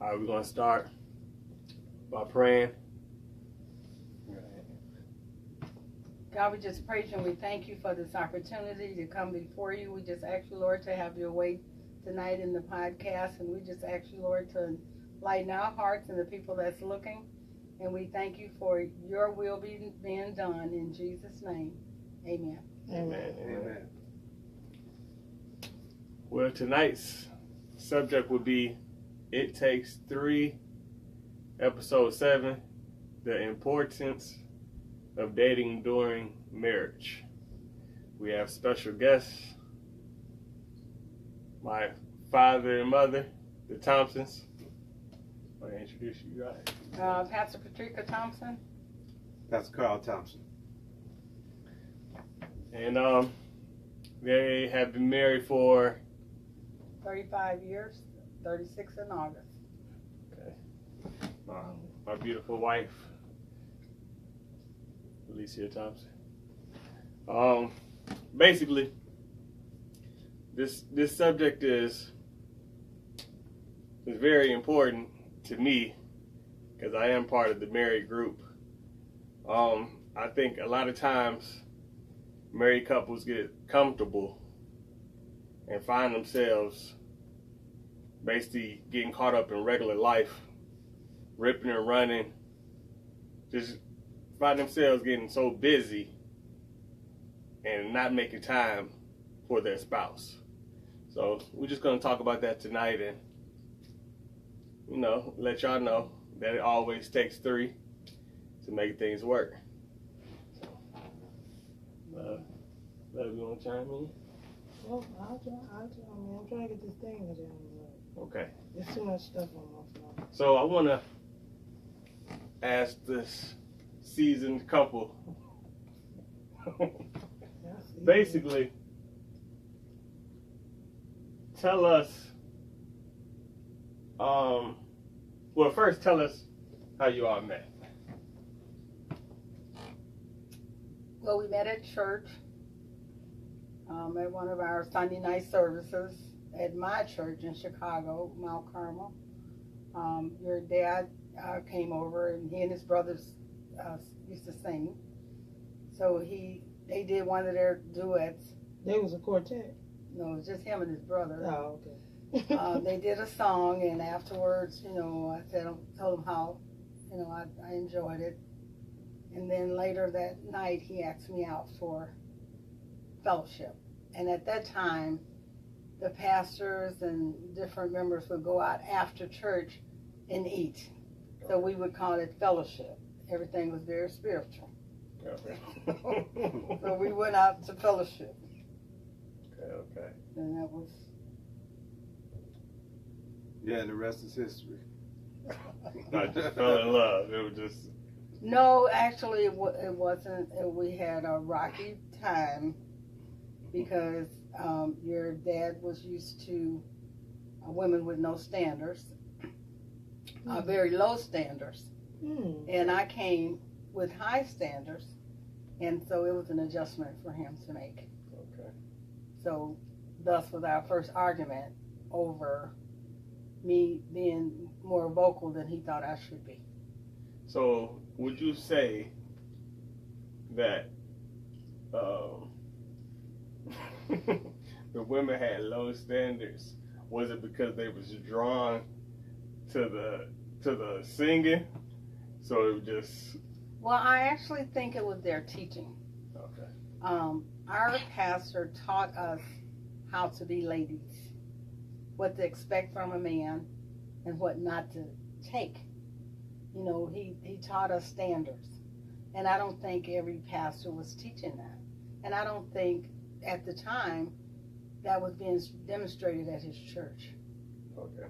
All right, we're going to start by praying. God, we just praise you and we thank you for this opportunity to come before you. We just ask you, Lord, to have your way tonight in the podcast. And we just ask you, Lord, to lighten our hearts and the people that's looking. And we thank you for your will being done in Jesus' name. Amen. Amen. Amen. Well, tonight's subject would be It Takes Three, episode 7, the importance of dating during marriage. We have special guests, my father and mother, the Thompsons. I want to introduce you guys. Pastor Patricia Thompson. Pastor Carl Thompson. And they have been married for 35 years, 36 in August. Okay. My beautiful wife, Alicia Thompson. Basically, this subject is very important to me because I am part of the married group. I think a lot of times married couples get comfortable and find themselves basically getting caught up in regular life, ripping and running, just find themselves getting so busy and not making time for their spouse. So we're just going to talk about that tonight and, let y'all know that it always takes 3 to make things work. So, Love, you want to chime in? Well, I'll try. I'm trying to get this thing down. Okay. There's too much stuff on my phone. So I want to ask this seasoned couple, basically, tell us, first tell us how you all met. Well, we met at church, at one of our Sunday night services at my church in Chicago, Mount Carmel. Your dad came over and he and his brothers used to sing. So they did one of their duets. They was a quartet? No, it was just him and his brother. Oh, okay. They did a song, and afterwards, I told him how, I enjoyed it. And then later that night, he asked me out for fellowship. And at that time, the pastors and different members would go out after church and eat. So we would call it fellowship. Everything was very spiritual. Okay. So we went out to fellowship. Okay. And that was... Yeah, and the rest is history. I just fell in love. It was just... No, actually, it wasn't. We had a rocky time because your dad was used to women with no standards, very low standards. And I came with high standards, and so it was an adjustment for him to make. Okay. So thus was our first argument over me being more vocal than he thought I should be. So would you say that the women had low standards? Was it because they was drawn to the singing? So it was just... Well, I actually think it was their teaching. Okay. Our pastor taught us how to be ladies, what to expect from a man, and what not to take. He taught us standards. And I don't think every pastor was teaching that. And I don't think at the time that was being demonstrated at his church. Okay.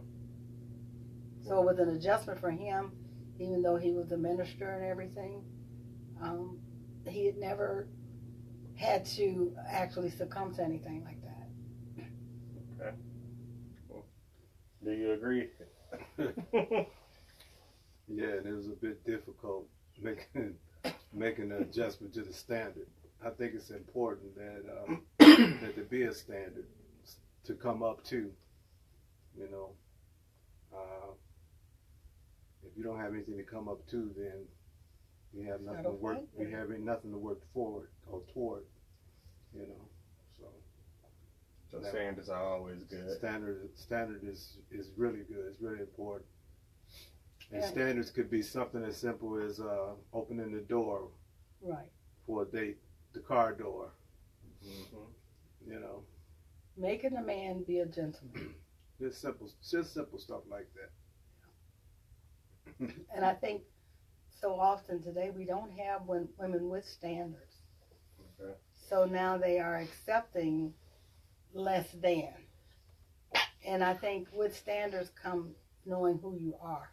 So it was an adjustment for him, even though he was a minister and everything. He had never had to actually succumb to anything like that. Okay. Well, do you agree? Yeah, and it was a bit difficult making an adjustment to the standard. I think it's important that that there be a standard to come up to, If you don't have anything to come up to, then we have nothing Not to work. okay. We have nothing to work forward or toward. You know, so So standards are always good. standard is really good. It's really important. And Yeah. standards could be something as simple as opening the door Right. for a date, the car door. Hmm. You know, Making a man be a gentleman. just simple stuff like that. And I think so often today we don't have women with standards. Okay. So now they are accepting less than. And I think with standards come knowing who you are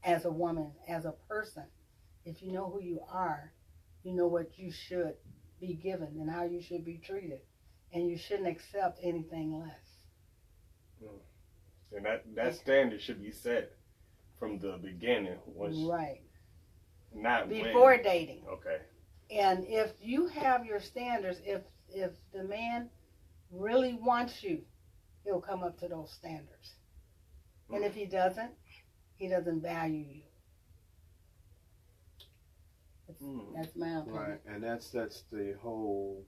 as a woman, as a person. If you know who you are, you know what you should be given and how you should be treated. And you shouldn't accept anything less. And that standard should be set from the beginning. Right. Not Before when. dating. Okay. And if you have your standards, if the man really wants you, he'll come up to those standards. And if he doesn't value you. That's my opinion. Right, and that's the whole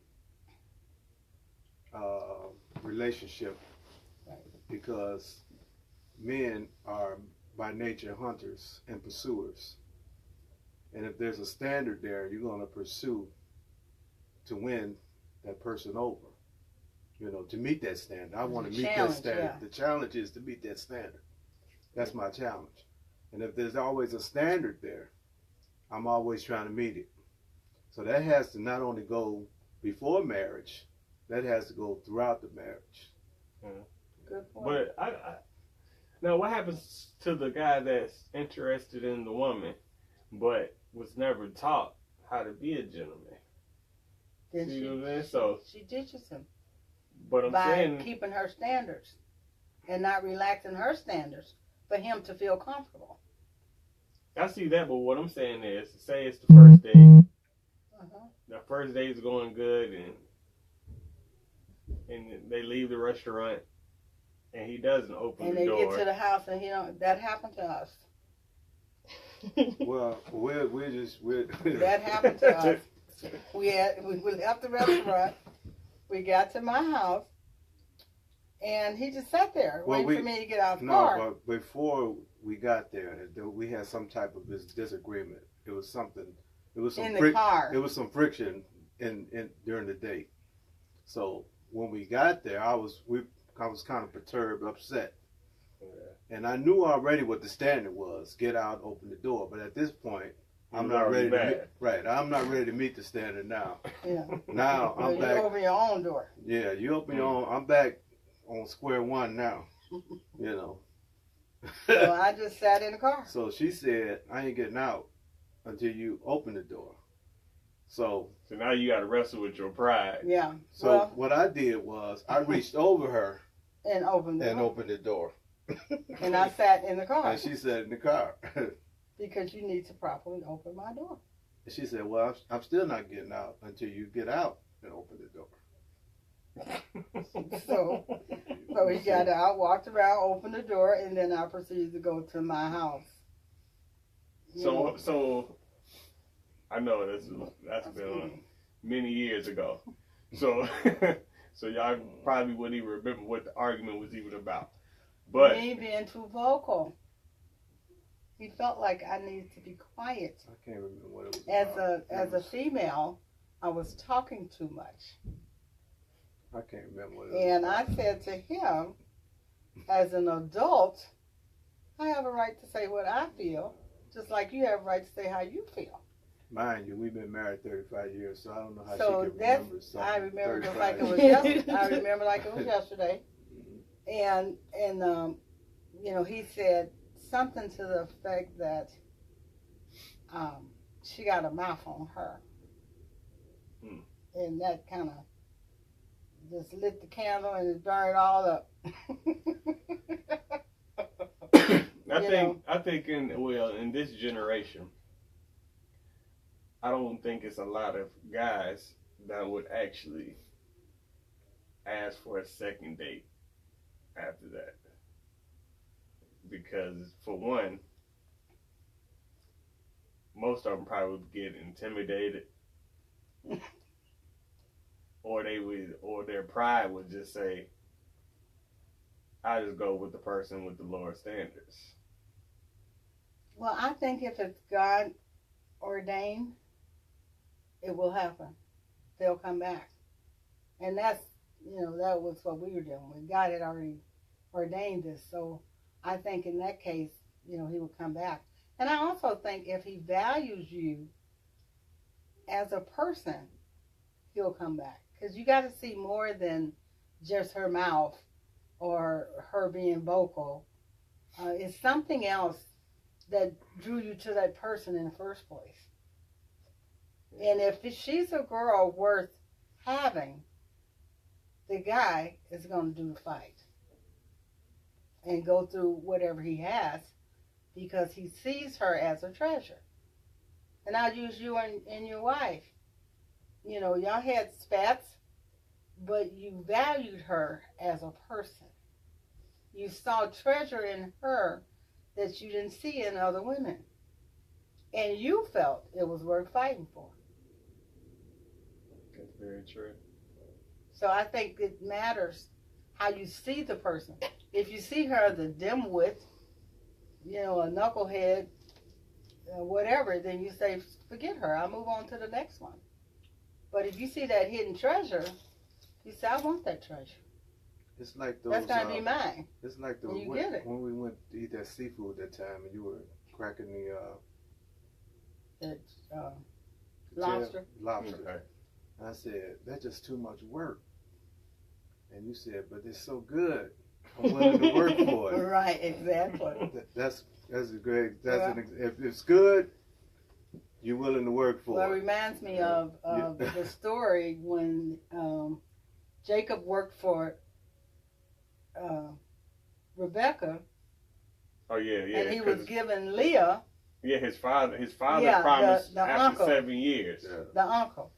relationship, Right. because men are by nature hunters and pursuers, and if there's a standard there, you're going to pursue to win that person over. You know, to meet that standard. I want to meet that Challenge, standard. yeah. The challenge is to meet that standard. That's my challenge. And if there's always a standard there, I'm always trying to meet it. So that has to not only go before marriage, that has to go throughout the marriage. Good point. But I now, what happens to the guy that's interested in the woman, but was never taught how to be a gentleman? Then See what I'm saying? So, she teaches him but I'm by saying, keeping her standards and not relaxing her standards for him to feel comfortable. I see that. But what I'm saying is, say it's the first day. Uh-huh. The first day is going good, and they leave the restaurant, and he doesn't open And the they door. get to the house, and that happened to us. Well, we're That happened to us. We left the restaurant. We got to my house, and he just sat there Well, waiting for me to get out the No, car. but before we got there, we had some type of disagreement. It was something. It was some In the car. It was some friction in during the date. So when we got there, I was kind of perturbed, upset, and I knew already what the standard was: get out, open the door. But at this point, I'm not ready to meet, right. I'm not ready to meet the standard now. Yeah. Now So I'm you back. open your own door. Yeah, you open your own. I'm back on square one now. You know. So I just sat in the car. So she said, I ain't getting out until you open the door. So now you got to wrestle with your pride. Yeah. so Well, what I did was I reached over her and opened the and door. opened the door. And I sat in the car And she sat in the car. because you need to properly open my door. And she said, well, I'm still not getting out until you get out and open the door. So we got out, walked around, opened the door, and then I proceeded to go to my house. You know, So I know that's been many years ago. So so y'all probably wouldn't even remember what the argument was even about. But me being too vocal. He felt like I needed to be quiet. I can't remember what it was. As a female, I was talking too much. I can't remember what it was. And I said to him, as an adult, I have a right to say what I feel, just like you have a right to say how you feel. Mind you, we've been married 35 years, so I don't know how So she can that's, remember something. I remember just 35 like it was years. yesterday. I remember like it was yesterday. And you know, he said something to the effect that she got a mouth on her. And that kind of just lit the candle and it burned all up. I think in this generation, I don't think it's a lot of guys that would actually ask for a second date after that. Because for one, most of them probably would get intimidated, or their pride would just say, "I just go with the person with the lower standards." Well, I think if it's God ordained, it will happen. They'll come back. And that's, that was what we were doing with. God had already ordained this. So I think in that case, he will come back. And I also think if he values you as a person, he'll come back. Because you got to see more than just her mouth or her being vocal. It's something else that drew you to that person in the first place. And if she's a girl worth having, the guy is going to do the fight and go through whatever he has because he sees her as a treasure. And I'll use you and your wife. Y'all had spats, but you valued her as a person. You saw treasure in her that you didn't see in other women. And you felt it was worth fighting for. That's very true. So I think it matters how you see the person. If you see her as a dimwit, a knucklehead, whatever, then you say, forget her. I'll move on to the next one. But if you see that hidden treasure, you say, I want that treasure. It's like those. That's going to be mine. It's like when you get it. When we went to eat that seafood that time, and you were cracking the lobster. Lobster. Okay. And I said, that's just too much work. And you said, but it's so good. I'm willing to work for it. Right, exactly. That's a great. If it's good, you're willing to work for Well, it it. reminds me of the story when Jacob worked for Rebecca. Oh yeah. And he was given Leah. Yeah, his father Yeah, promised the after uncle. 7 years. Yeah. The uncle.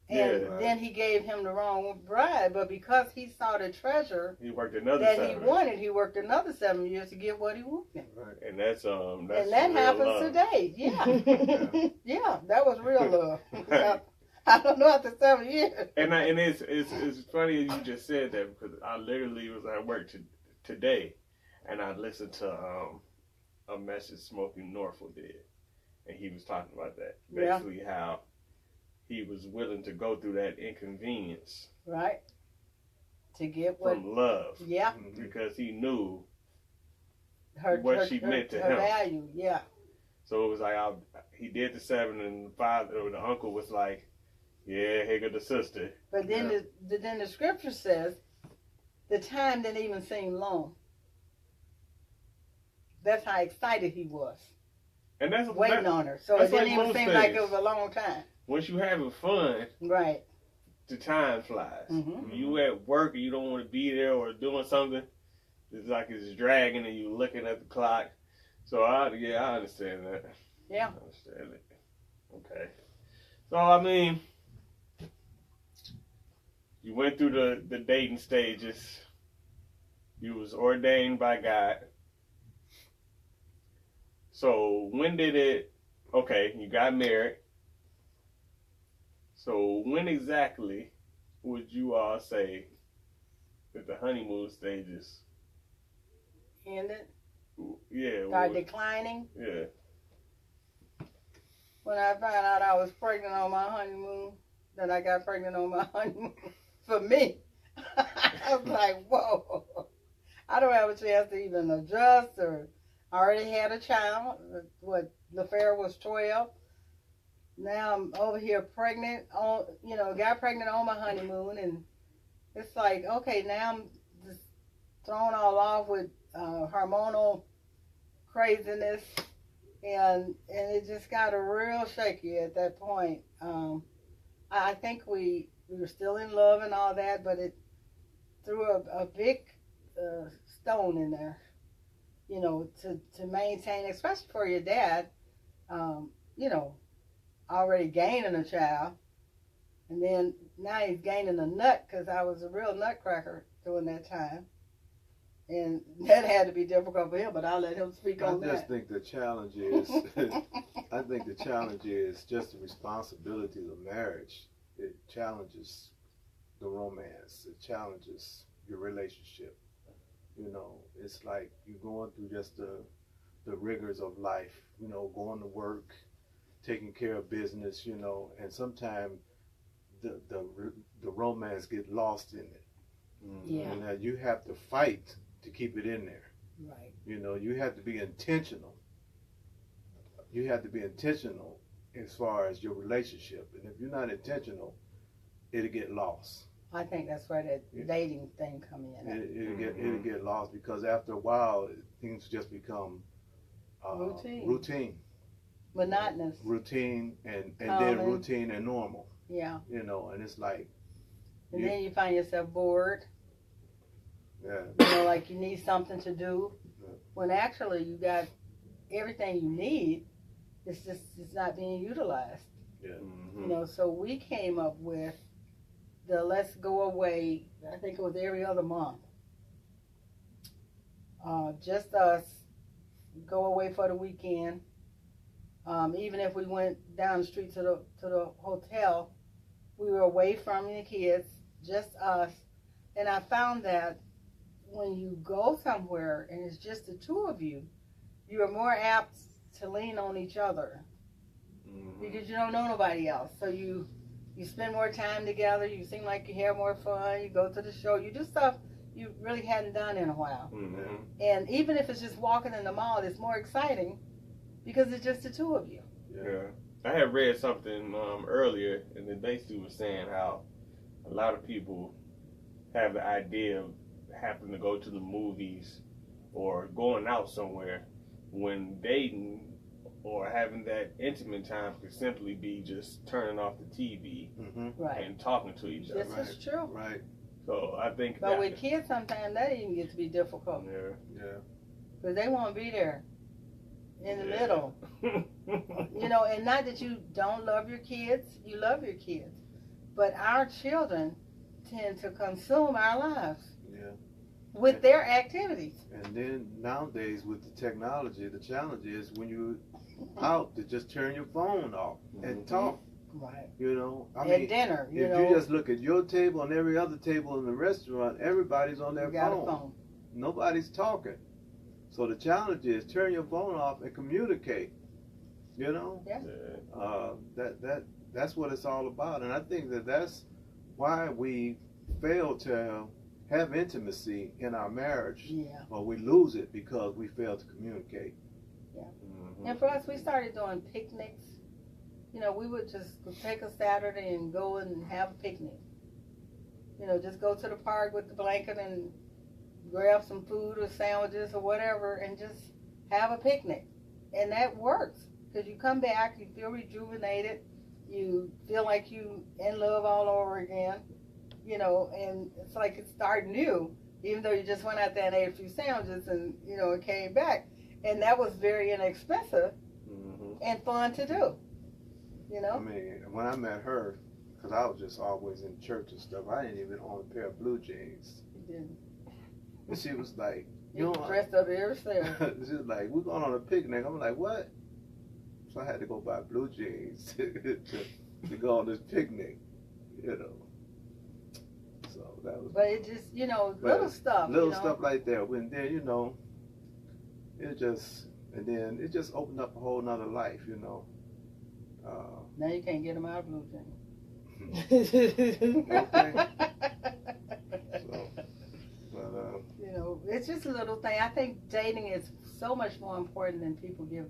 And Yeah. then he gave him the wrong bride, but because he saw the treasure He worked another that 7. he wanted, he worked another 7 years to get what he wanted. Right. And that's And that real happens love. today. Yeah. Yeah, that was real love. I don't know after 7 years. And it's funny you just said that because I literally was at work today, and I listened to a message Smokey Norfolk did, and he was talking about that basically how he was willing to go through that inconvenience, Right. To get what. from love, Yeah. because he knew What she meant to her him. value. Yeah. So it was like he did the 7, and the father or the uncle was like, "Yeah, here go the sister." But then then the scripture says the time didn't even seem long. That's how excited he was And that's waiting on her. So it that's didn't like even most seem like things. it was a long time. Once you having fun, Right. the time flies. Mhm. You at work and you don't want to be there or doing something, it's like it's dragging and you looking at the clock. So I understand that. Yeah. I understand it. Okay. So I mean, you went through the dating stages. You was ordained by God. So when did it? Okay, you got married. So when exactly would you all say that the honeymoon stages? Ended. Yeah. Started declining. Yeah. When I found out I was pregnant on my honeymoon, that I got pregnant on my honeymoon for me, I was like, whoa. I don't have a chance to even adjust or I already had a child. LaFair was 12. Now I'm over here pregnant got pregnant on my honeymoon, and it's like, okay, now I'm just thrown all off with hormonal craziness, and it just got real shaky at that point. I think we were still in love and all that, but it threw a big stone in there, to maintain, especially for your dad, already gaining a child, and then now he's gaining a nut, because I was a real nutcracker during that time, and that had to be difficult for him. But I'll let him speak on that. I just think the challenge is I think the challenge is just the responsibility of marriage. It challenges the romance. It challenges your relationship. You know, it's like you're going through just the rigors of life. You know, going to work, taking care of business. You know, and sometimes the romance get lost in it. Yeah. And that you have to fight to keep it in there. Right. You know, you have to be intentional. You have to be intentional as far as your relationship. And if you're not intentional, it'll get lost. I think that's where that dating thing come in. It'll get lost because after a while, things just become routine, Monotonous. routine, and then Common. routine and normal. Yeah. You know, and it's like, And then you find yourself bored. yeah, You know, like you need something to do. Yeah. When actually you got everything you need. It's not being utilized. yeah. You know, so we came up with the let's go away. I think it was every other month. Just us go away for the weekend. Even if we went down the street to the hotel, we were away from the kids, just us. And I found that when you go somewhere and it's just the two of you, you are more apt to lean on each other because you don't know nobody else. So you spend more time together. You seem like you have more fun. You go to the show. You do stuff you really hadn't done in a while. And even if it's just walking in the mall, it's more exciting because it's just the two of you. Yeah. I had read something earlier, and they basically was saying how a lot of people have the idea of having to go to the movies or going out somewhere when dating or having that intimate time could simply be just turning off the TV Right. and talking to each other. This is true. Right. So I think But with kids, sometimes that even gets to be difficult Yeah. because they want to be there in the Yeah. middle. You know, and not that you don't love your kids, you love your kids. But our children tend to consume our lives Yeah. with their activities. And then nowadays with the technology, the challenge is when you out to just turn your phone off and talk. Right. You know, I At mean, dinner, you if know, you just look at your table and every other table in the restaurant, everybody's on their you got phone. a phone. Nobody's talking. So the challenge is turn your phone off and communicate. You know, that's what it's all about. And I think that's why we fail to have intimacy in our marriage, Yeah. or we lose it because we fail to communicate. And for us, we started doing picnics. You know, we would just take a Saturday and go and have a picnic. You know, just go to the park with the blanket and grab some food or sandwiches or whatever and just have a picnic. And that works because you come back, you feel rejuvenated, you feel like you in love all over again, you know, and it's like it's starting new, even though you just went out there and ate a few sandwiches and, you know, and came back. And that was very inexpensive and fun to do, you know? I mean, when I met her, because I was just always in church and stuff, I didn't even own a pair of blue jeans. You didn't. And she was like, You dressed up every Saturday. she was like, we're going on a picnic. I'm like, what? So I had to go buy blue jeans to go on this picnic, you know. So that was. But it just, you know, little stuff. Little you know? stuff like that. When then, you know, it just opened up a whole nother life, you know. Now you can't get them out of blue jeans. So, but, you know, it's just a little thing. I think dating is so much more important than people give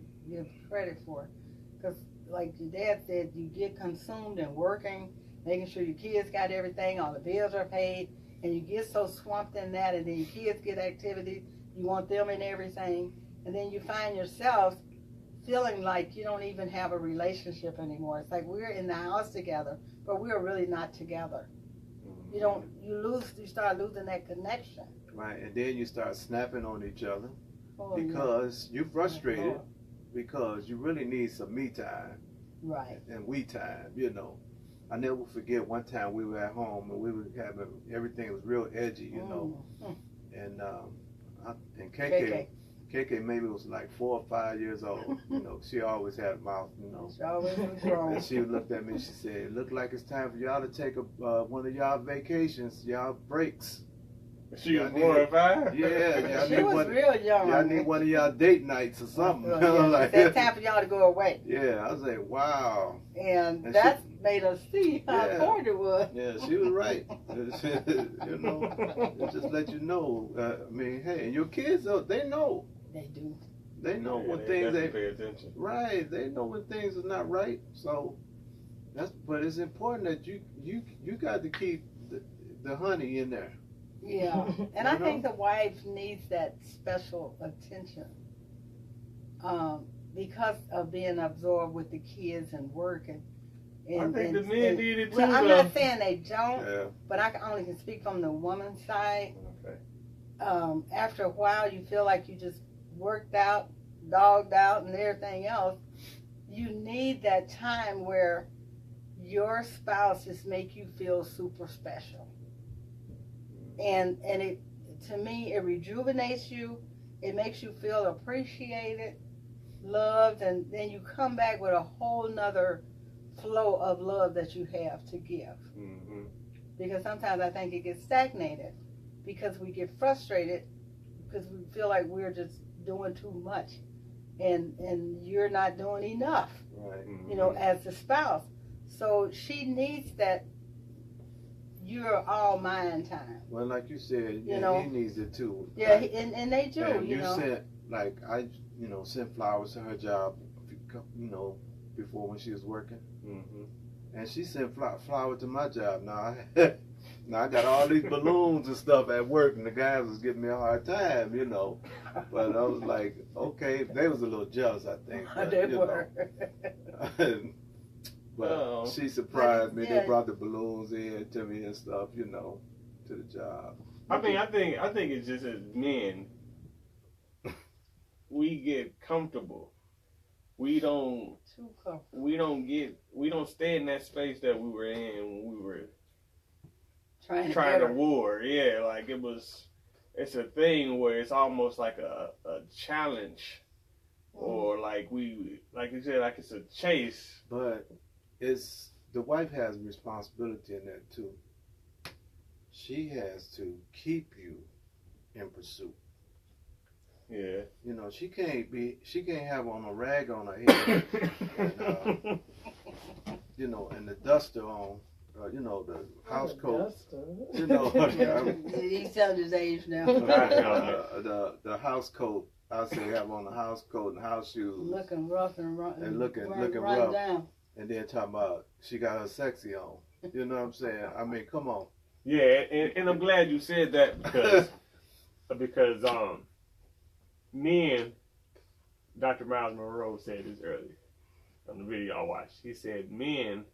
credit for. Because, like your dad said, you get consumed in working, making sure your kids got everything, all the bills are paid, and you get so swamped in that, and then your kids get activities, you want them in everything, and then you find yourself feeling like you don't even have a relationship anymore. It's like we're in the house together, but we're really not together. You start losing that connection. right, and then you start snapping on each other Oh, because you're frustrated Lord. because you really need some me time Right. and we time, you know. I never forget one time we were at home and we were having, everything was real edgy, you know. Mm. And KK KK maybe was like 4 or 5 years old. You know, she always had a mouth, you know. She always was grown. And she looked at me and she said, "It looked like it's time for y'all to take one of y'all vacations, y'all breaks." She was Y'all 4 or need- 5? Yeah, y'all She need was one. real young. Y'all need one of y'all date nights or something. Yeah, Like, it's time for y'all to go away. yeah, I was like, wow. And And that made us see how Yeah. important it was. Yeah, she was right. You know, it just let you know. I mean, hey, and your kids, they know. They do. They know Yeah, when they things definitely ain't pay attention. right. They know when things are not right. So but it's important that you got to keep the honey in there. Yeah. And You I think the wife needs that special attention. Because of being absorbed with the kids and work and I think the men need it too, well, I'm though. not saying they don't, Yeah. but I only can speak from the woman's side. Okay. After a while, you feel like you just worked out, dogged out, and everything else. You need that time where your spouse just make you feel super special, and it, to me, it rejuvenates you. It makes you feel appreciated, loved, and then you come back with a whole nother flow of love that you have to give. Mm-hmm. Because sometimes I think it gets stagnated because we get frustrated because we feel like we're just doing too much and you're not doing enough, Right. you know, as the spouse. So she needs that you're all mine time. Well, like you said, You and know. he needs it too. Yeah, Like, and they do, and you know. sent, like, sent flowers to her job, you know, before when she was working. Mm-hmm. And she sent flower to my job. Now I got all these balloons and stuff at work, and the guys was giving me a hard time, you know. But I was like, okay, they was a little jealous, I think. But, They you were. know. But Oh. she surprised me. Yeah. They brought the balloons in to me and stuff, you know, to the job. I think it's just as men, we get comfortable. We don't Too comfortable. we don't stay in that space that we were in when we were Trying trying to to war. Yeah, like it's a thing where it's almost like a challenge, or like you said, like it's a chase. But it's the wife has a responsibility in that too. She has to keep you in pursuit. Yeah. You know, she can't have on a rag on her head, and, you know, and the duster on, you know, the house coat. You know, He's telling his age now. the house coat. I say have on the house coat and house shoes, Looking rough and run, And looking run rough. down. and then talking about she got her sexy on. You know what I'm saying? I mean, come on. Yeah, and I'm glad you said that because me and Dr. Miles Monroe said this earlier on the video I watched. He said men,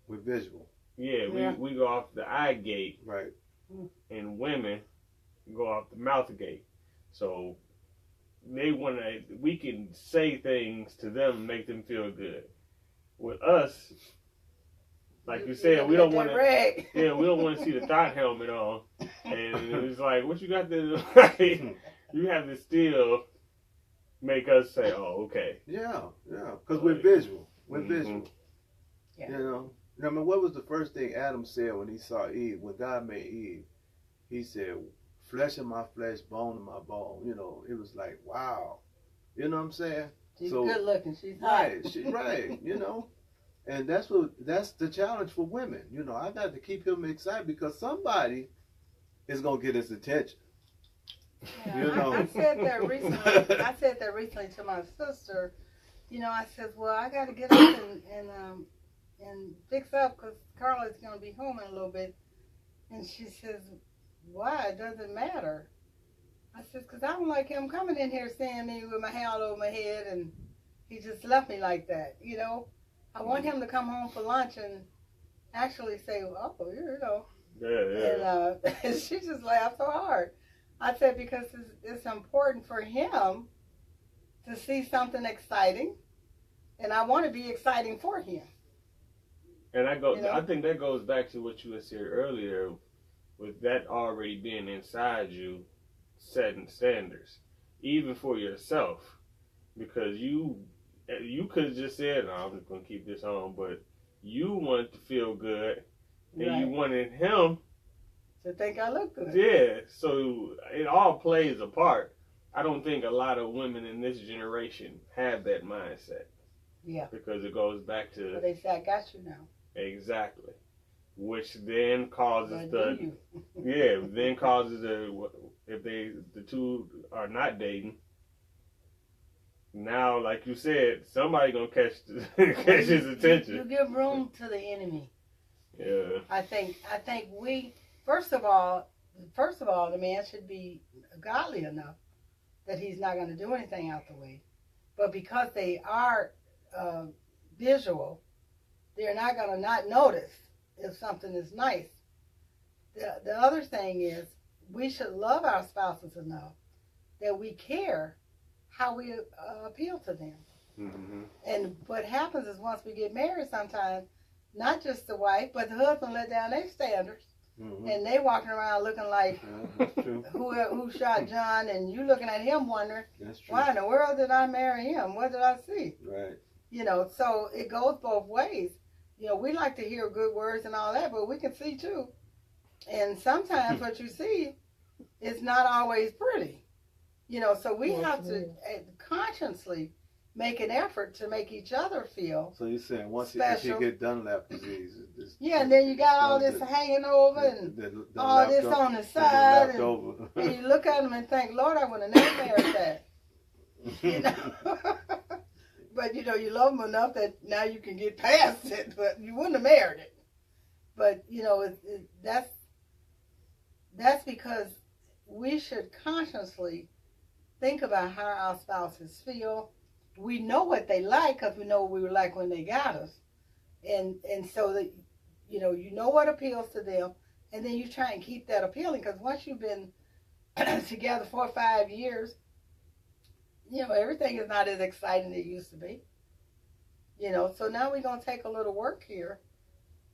With visual, Yeah. we go off the eye gate, right? and women go off the mouth gate. So we can say things to them and make them feel good. With us, like you said, we don't want to. Yeah, we don't want to see the thought helmet on, and it's like, what you got to do? You have to still make us say, oh, okay. Yeah. Because we're visual. We're Mhm. visual. Yeah. You know. I mean, what was the first thing Adam said when he saw Eve? When God made Eve, he said, "Flesh of my flesh, bone of my bone." You know, it was like, wow. You know what I'm saying? She's So- good looking. She's hot. Right. You know. And that's the challenge for women. You know, I got to keep him excited because somebody is gonna get his attention. Yeah, You know. I said that recently. I said that recently to my sister. You know, I said, "Well, I got to get up and fix up because Carla's going to be home in a little bit." And she says, "Why? It doesn't matter." I said, "Because I don't like him coming in here seeing me with my hair all over my head, and he just left me like that. You know, I want him to come home for lunch and actually say, oh, you know." Yeah. And she just laughed so hard. I said, because it's important for him to see something exciting, and I want to be exciting for him. And You know? I think that goes back to what you had said earlier, with that already being inside you, setting standards. even for yourself, because you could have just said, "No, I'm just gonna keep this on," but you wanted to feel good, and Right. you wanted him. To think I look good. Yeah, so it all plays a part. I don't think a lot of women in this generation have that mindset. Yeah. Because it goes back But to they say I got you now. exactly, which then causes But do you? then causes if the two are not dating. Now, like you said, somebody gonna catch catch his attention. You give room to the enemy. Yeah. I think we first of all, the man should be godly enough that he's not going to do anything out the way. But because they are visual, they're not going to not notice if something is nice. The other thing is we should love our spouses enough that we care how we appeal to them. Mm-hmm. And what happens is once we get married, sometimes not just the wife, but the husband let down their standards, Mm-hmm. and they walking around looking like That's true. who shot John, and you looking at him wondering, That's true. why in the world did I marry him? What did I see? Right. You know, so it goes both ways. You know, we like to hear good words and all that, but we can see too. And sometimes what you see is not always pretty. You know, so we have to consciously make an effort to make each other feel. So you're saying once Special. if you get Dunlap disease, Yeah, and then you got all this hanging over and all this on the side, and you look at them and think, Lord, I would have never married that. You know? But, you know, you love them enough that now you can get past it, but you wouldn't have married it. But, you know, that's because we should consciously think about how our spouses feel. We know what they like because we know what we were like when they got us. And so that, you know what appeals to them, and then you try and keep that appealing, because once you've been together 4 or 5 years, you know, everything is not as exciting as it used to be. You know, so now we're going to take a little work here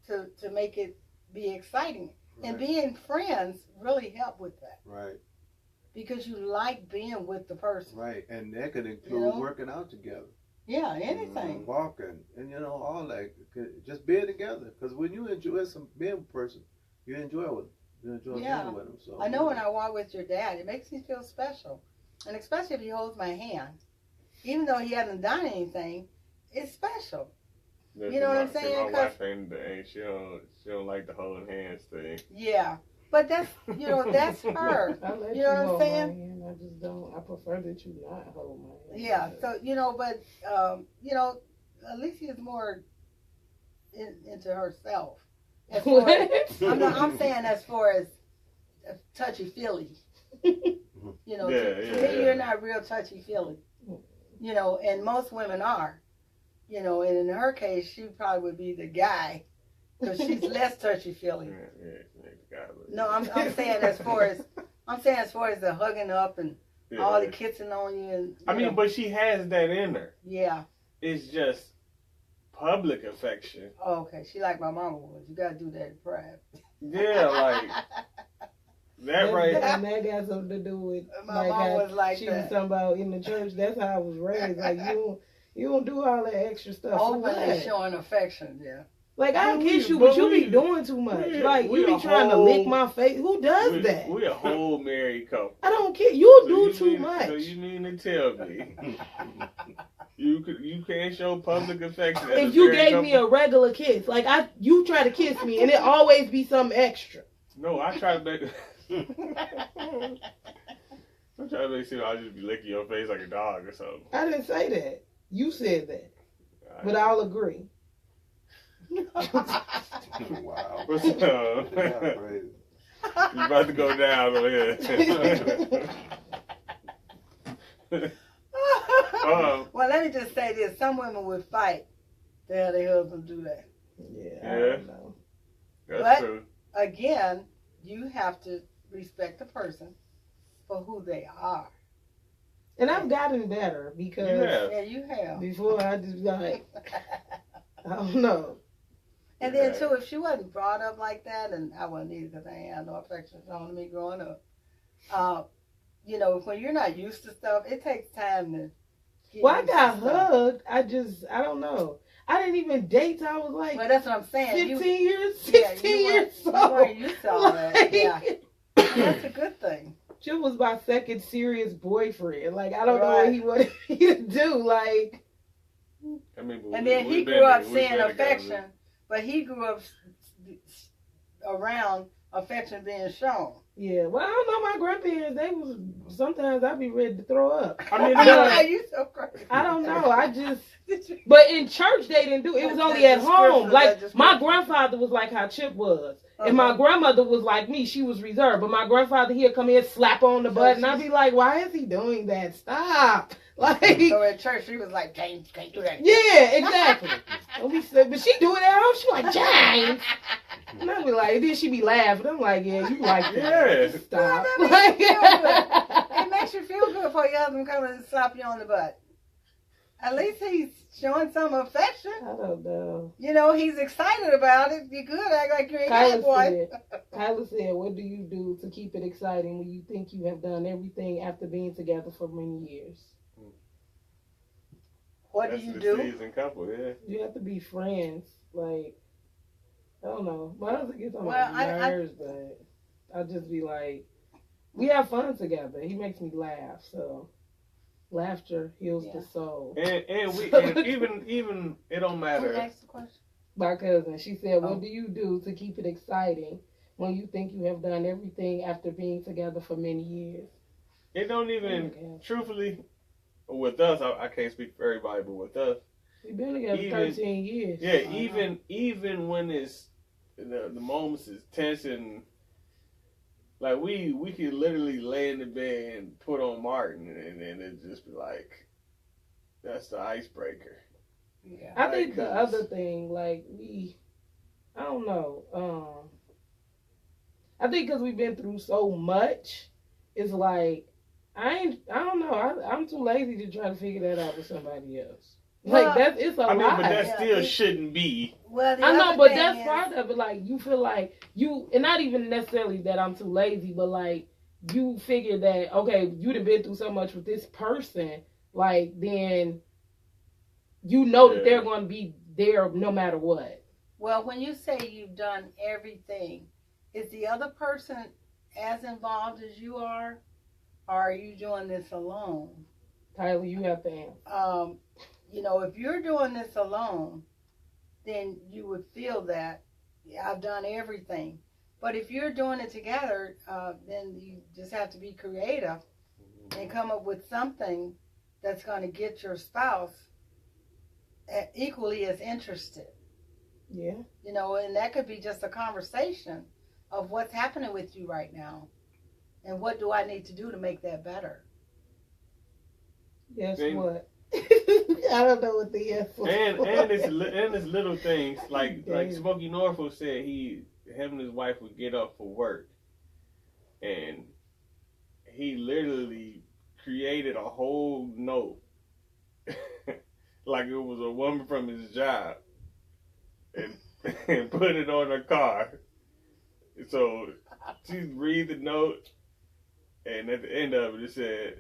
to make it be exciting. Right. And being friends really help with that. Right. Because you like being with the person. Right. And that could include You know? working out together. Yeah, anything. Walking. And, you know, all that. Just being together. Because when you enjoy being with a person, you enjoy with them. You enjoy being with them. So, I know when I walk with your dad, it makes me feel special. And especially if he holds my hand. Even though he hasn't done anything, it's special. You know what I'm saying? My wife ain't she don't like the holding hands thing. Yeah. But that's, you know, that's her. I let You know what I'm hold saying? my hand. I just don't. I prefer that you not hold my hand. Yeah. So, you know, but, you know, Alicia is more into herself. As far as, I'm saying as far as touchy-feely. You know, to me, you're not real touchy-feely. You know, and most women are. You know, and in her case, she probably would be the guy, because she's less touchy-feely. No, I'm saying as far as the hugging up and all the kissing on you, and I mean, but she has that in her. Yeah. It's just public affection. Oh, okay. She like my mama was. You gotta do that in private. Yeah, like that right. And that got something to do with my mom was like she that. was talking about in the church. That's how I was raised. Like you don't do all that extra stuff. Openly showing affection, yeah. Like I kiss you, but you be doing too much. Like you be trying to lick my face. Who does that? We a whole married couple. I don't care. You do too much. So you mean to tell me you can't show public affection? If you gave me a regular kiss, like you try to kiss me, and it always be something extra. No, I try to make. I'm trying to make sure I'll just be licking your face like a dog or something. I didn't say that. You said that, but I'll agree. Wow. What's up? You about to go down over here. Well, let me just say this. Some women would fight to have their husband do that. Yeah, I don't know. That's true. Again, you have to respect the person for who they are. And I've gotten better because you have. Before I just like, I don't know. And then too, if she wasn't brought up like that, and I wasn't either because I ain't had no affection shown to me growing up, you know, when you're not used to stuff, it takes time to get Well, I used to got stuff. hugged. I don't know. I didn't even date till I was like Well, that's what I'm saying. 15 years, Yeah, 16 you years you old. weren't used to all that. Like, Yeah. That's a good thing. Jim was my second serious boyfriend. Like, I don't know Right. what he wanted me to do. Like, I mean, And then he grew up seeing affection, but he grew up around affection being shown. yeah. Well, I don't know. My grandparents, they was, sometimes I'd be ready to throw up. I mean, You so crazy. I don't know. I just, but in church they didn't do it. It was only at home. Like, my grandfather was like how Chip was. And my grandmother was like me. She was reserved. But my grandfather, he'd come in, slap on the butt, and I'd be like, why is he doing that? Stop. Like, So at church, she was like, James, can't do that. yeah, exactly. And we said, but she do it at home. She like, James. And I'd be like, then she be laughing. I'm like, yeah, you like that. Yeah. Stop. Well, that makes you feel good. It makes you feel good for your husband coming and slap you on the butt. At least he's showing some affection. I don't know. You know, he's excited about it. You could act like you ain't got one. Kyla said, what do you do to keep it exciting when you think you have done everything after being together for many years? What do That's you the do? seasoned couple, yeah. You have to be friends. Like, I don't know. My husband gets on Well, my nerves, but I'll just be like, we have fun together. He makes me laugh, so laughter heals the soul. And we and even it don't Who matter. asked the question? My cousin, she said, Oh. what do you do to keep it exciting when you think you have done everything after being together for many years? It don't even truthfully with us. I can't speak for everybody, but with us, We've been together Even- 13 years. yeah. Even when it's the moments is tense and like we could literally lay in the bed and put on Martin and then it just be like that's the icebreaker. Yeah. I think Like, the 'cause- other thing, like, I don't know. I think because we've been through so much, it's like, I don't know. I'm too lazy to try to figure that out with somebody else. Like, Well, it's a I mean, lot. but that Yeah, still it- shouldn't be. Well, the I know, other but thing that's is- part of it. Like, you feel like and not even necessarily that I'm too lazy, but like, you figure that, okay, you'd have been through so much with this person, like, then you know that Yeah. they're going to be there no matter what. Well, when you say you've done everything, is the other person as involved as you are, or are you doing this alone? Tyler, you have to answer. You know, if you're doing this alone, then you would feel that, yeah, I've done everything. But if you're doing it together, then you just have to be creative and come up with something that's going to get your spouse equally as interested. Yeah. You know, and that could be just a conversation of what's happening with you right now and what do I need to do to make that better. Guess Then- what? I don't know what the yes was. And it's little things like Smokey Norfolk said him and his wife would get up for work, and he literally created a whole note like it was a woman from his job, and put it on her car. So she read the note, and at the end of it, it said,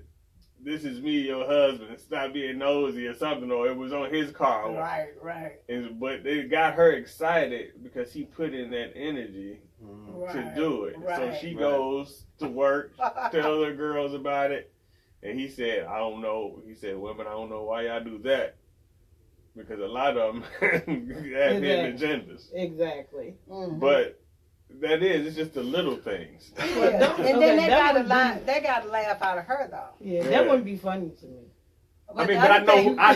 "This is me, your husband. Stop being nosy," or something. Or it was on his car. Right. But it got her excited because he put in that energy to do it. Right. So she goes to work, tell the girls about it, and he said, "I don't know." He said, "Women, I don't know why y'all do that." Because a lot of them have hidden agendas. Exactly. Mm-hmm. But it's just the little things. Yeah. And then they got to laugh out of her though. Yeah, that wouldn't be funny to me. But I know how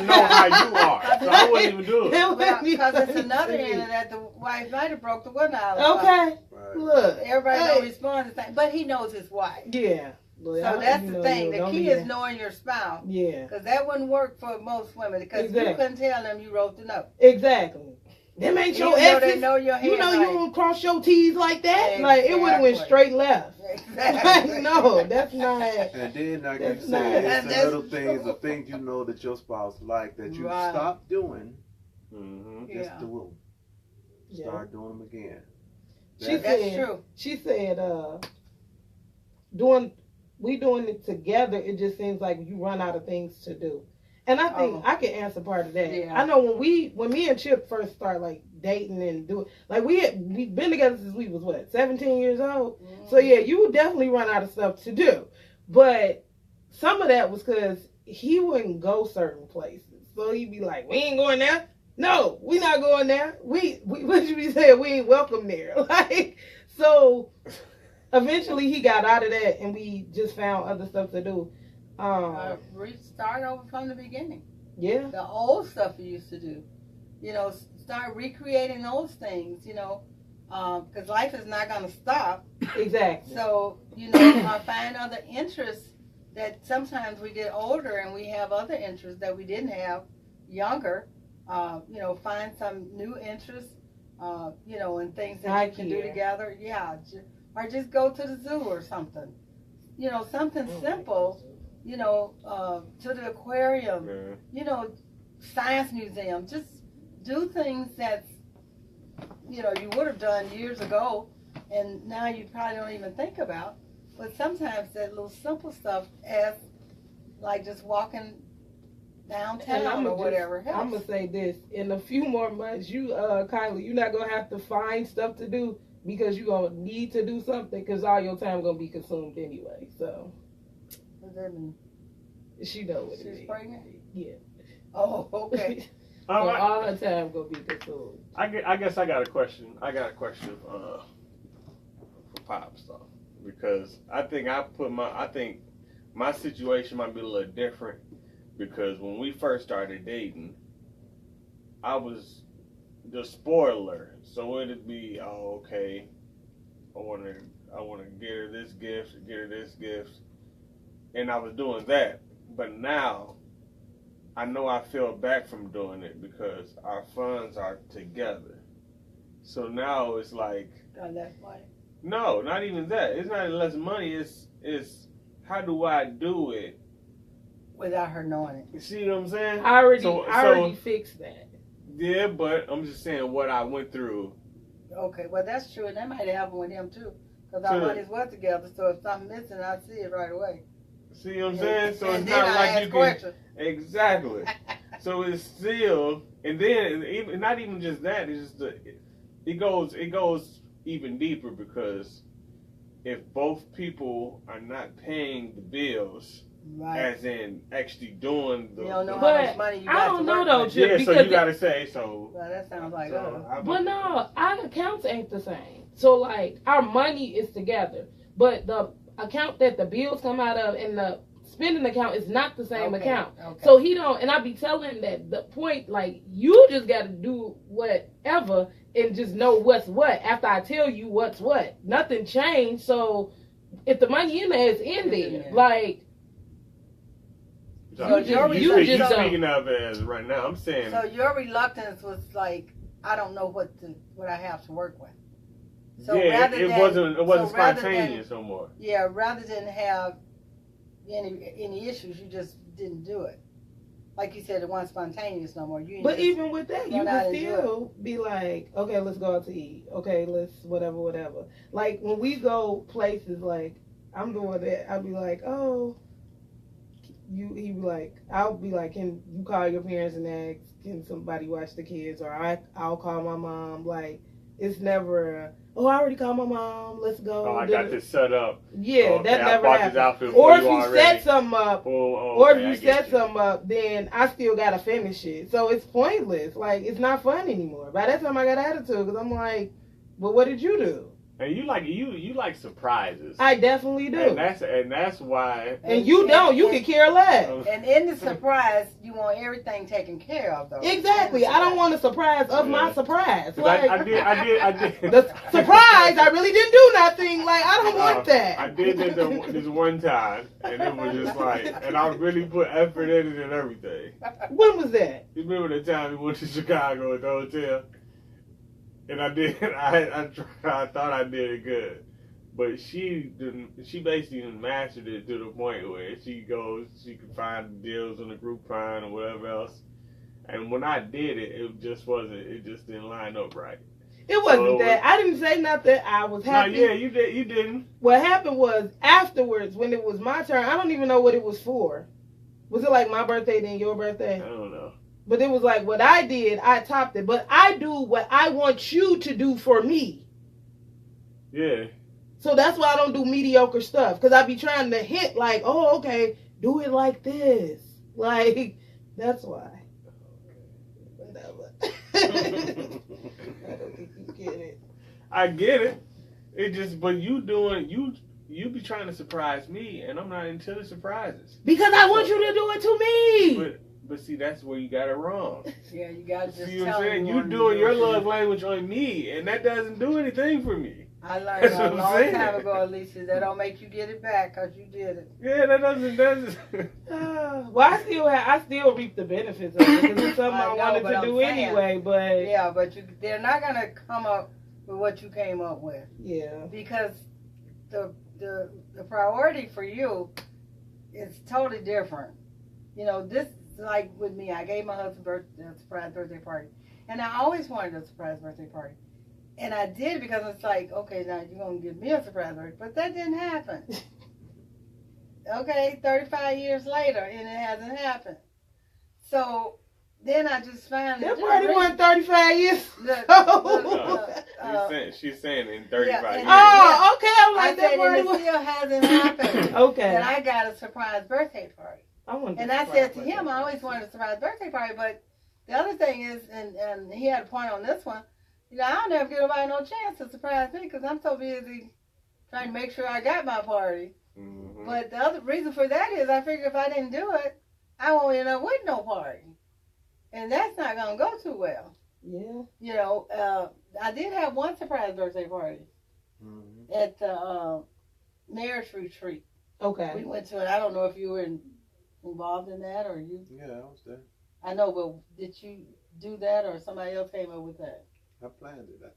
you are, so I wouldn't even do it. Because it's another end of that the wife might have broke the window out of Okay. Right. Look. Everybody don't respond to things, but he knows his wife. Yeah. So that's the thing. The key is knowing your spouse. Yeah. Because that wouldn't work for most women. Because you couldn't tell them you wrote the note. Exactly. Them ain't your exes. They know your you know you don't cross your T's like that. Exactly. Like it would have went straight left. Exactly. Like, no, that's not. And then, like you That's said, not- it's the that's little things, the things you know that your spouse like that you Right. stop doing, Mm-hmm. just Yeah. do them. Yeah. Start doing them again. She That's said, true. She said, doing we doing it together, it just seems like you run out of things to do. And I think I can answer part of that. Yeah. I know when me and Chip first started like dating and doing, like we've been together since we was what, 17 years old. Mm-hmm. So yeah, you would definitely run out of stuff to do. But some of that was because he wouldn't go certain places. So he'd be like, we ain't going there. No, we not going there. We what you be saying? We ain't welcome there. Like, so eventually he got out of that and we just found other stuff to do. Start over from the beginning. Yeah. The old stuff you used to do. You know, start recreating those things, you know, because life is not going to stop. Exactly. So, you know, find other interests that sometimes we get older and we have other interests that we didn't have younger. You know, find some new interests, you know, and things that you can do together. Yeah. Or just go to the zoo or something. You know, something simple. You know, to the aquarium, you know, science museum. Just do things that, you know, you would have done years ago and now you probably don't even think about. But sometimes that little simple stuff as like just walking downtown or whatever helps. I'm going to say this. In a few more months, Kylie, you're not going to have to find stuff to do because you're going to need to do something because all your time going to be consumed anyway, so. What does that mean? She know what it means. She's pregnant? Yeah. Oh, okay. So all her time gonna be consumed. I guess I got a question. For Pops though, because I think my situation might be a little different because when we first started dating, I was the spoiler. So it'd be, oh, okay, I want to get her this gift, and I was doing that. But now, I know I feel back from doing it because our funds are together. So now it's like, less money? No, not even that. It's not less money. It's how do I do it without her knowing it? You see what I'm saying? I already fixed that. Yeah, but I'm just saying what I went through. Okay, well that's true, and that might happen with him too, because our money's well together. So if something missing, I see it right away. See what I'm saying? So and it's not like you can. Exactly. So it's still, and then even not even just that. It's just it goes even deeper because if both people are not paying the bills, right, as in actually doing the, you don't know how much money you got. I don't know though, Chip, so you gotta say so. Well, that sounds like but no, our accounts ain't the same. So like our money is together, but the account that the bills come out of and the spending account is not the same account. Okay. So he don't, and I be telling him that the point, like, you just got to do whatever and just know what's what after I tell you what's what. Nothing changed. So if the money in there is in there, like, so you just speaking of it as right now. I'm saying. So your reluctance was like, I don't know what I have to work with. So yeah, it wasn't spontaneous no more. Yeah, rather than have any issues, you just didn't do it. Like you said, it wasn't spontaneous no more. But even with that, you can still be like, okay, let's go out to eat. Okay, let's whatever. Like when we go places, like I'm doing that, I'll be like, oh, he be like, I'll be like, can you call your parents and ask, can somebody watch the kids? Or I'll call my mom. Like it's never. Oh, I already called my mom. Let's go. Oh, I got this set up. Yeah, that never happened. Or if you set something up, then I still gotta finish it. So it's pointless. Like it's not fun anymore. By that time, I got attitude because I'm like, "Well, what did you do?" And you like surprises. I definitely do. And that's why. And you don't. You can care less. And in the surprise, you want everything taken care of, though. Exactly. I don't want a surprise of my surprise. Like, I did. The surprise, I really didn't do nothing. Like I don't want that. I did it this one time, and it was just like, and I really put effort in it and everything. When was that? You remember the time we went to Chicago at the hotel? And I did. I thought I did it good, but she didn't. She basically mastered it to the point where she can find deals on the Groupon or whatever else. And when I did it, it just wasn't. It just didn't line up right. It wasn't that. I didn't say nothing. I was happy. No, yeah, you did. You didn't. What happened was afterwards, when it was my turn, I don't even know what it was for. Was it like my birthday then your birthday? I don't know. But it was like what I did, I topped it. But I do what I want you to do for me. Yeah. So that's why I don't do mediocre stuff. Because I be trying to hit like, oh, okay, do it like this. Like, that's why. Whatever. I don't think you get it. I get it. It just, but you be trying to surprise me, and I'm not into the surprises. Because I want you to do it to me. But see, that's where you got it wrong. Yeah, you got to just See what tell I'm saying? me You doing your love language on me, and that doesn't do anything for me. I learned That's a what I'm long saying. time ago, Alicia, that don't make you get it back because you did it. Yeah, that doesn't. Well, I still reap the benefits of it because it's something I wanted to do anyway. But yeah, but they're not gonna come up with what you came up with. Yeah, because the priority for you is totally different. You know, this like with me. I gave my husband a surprise birthday party, and I always wanted a surprise birthday party. And I did because it's like, okay, now you're going to give me a surprise birthday. But that didn't happen. Okay, 35 years later, and it hasn't happened. So then I just found that party wasn't 35 years. She's saying in 35 years. Oh, okay. I'm like, that party still hasn't happened. Okay. And I got a surprise birthday party. And I said to him, I always wanted a surprise birthday party. But the other thing is, and he had a point on this one, you know, I'll never give nobody no chance to surprise me because I'm so busy trying to make sure I got my party. Mm-hmm. But the other reason for that is I figure if I didn't do it, I won't end up with no party. And that's not going to go too well. Yeah. You know, I did have one surprise birthday party at the marriage retreat. Okay. We went to it. I don't know if you were involved in that or you. Yeah, I was there. I know, but did you do that or somebody else came up with that? I planned it, I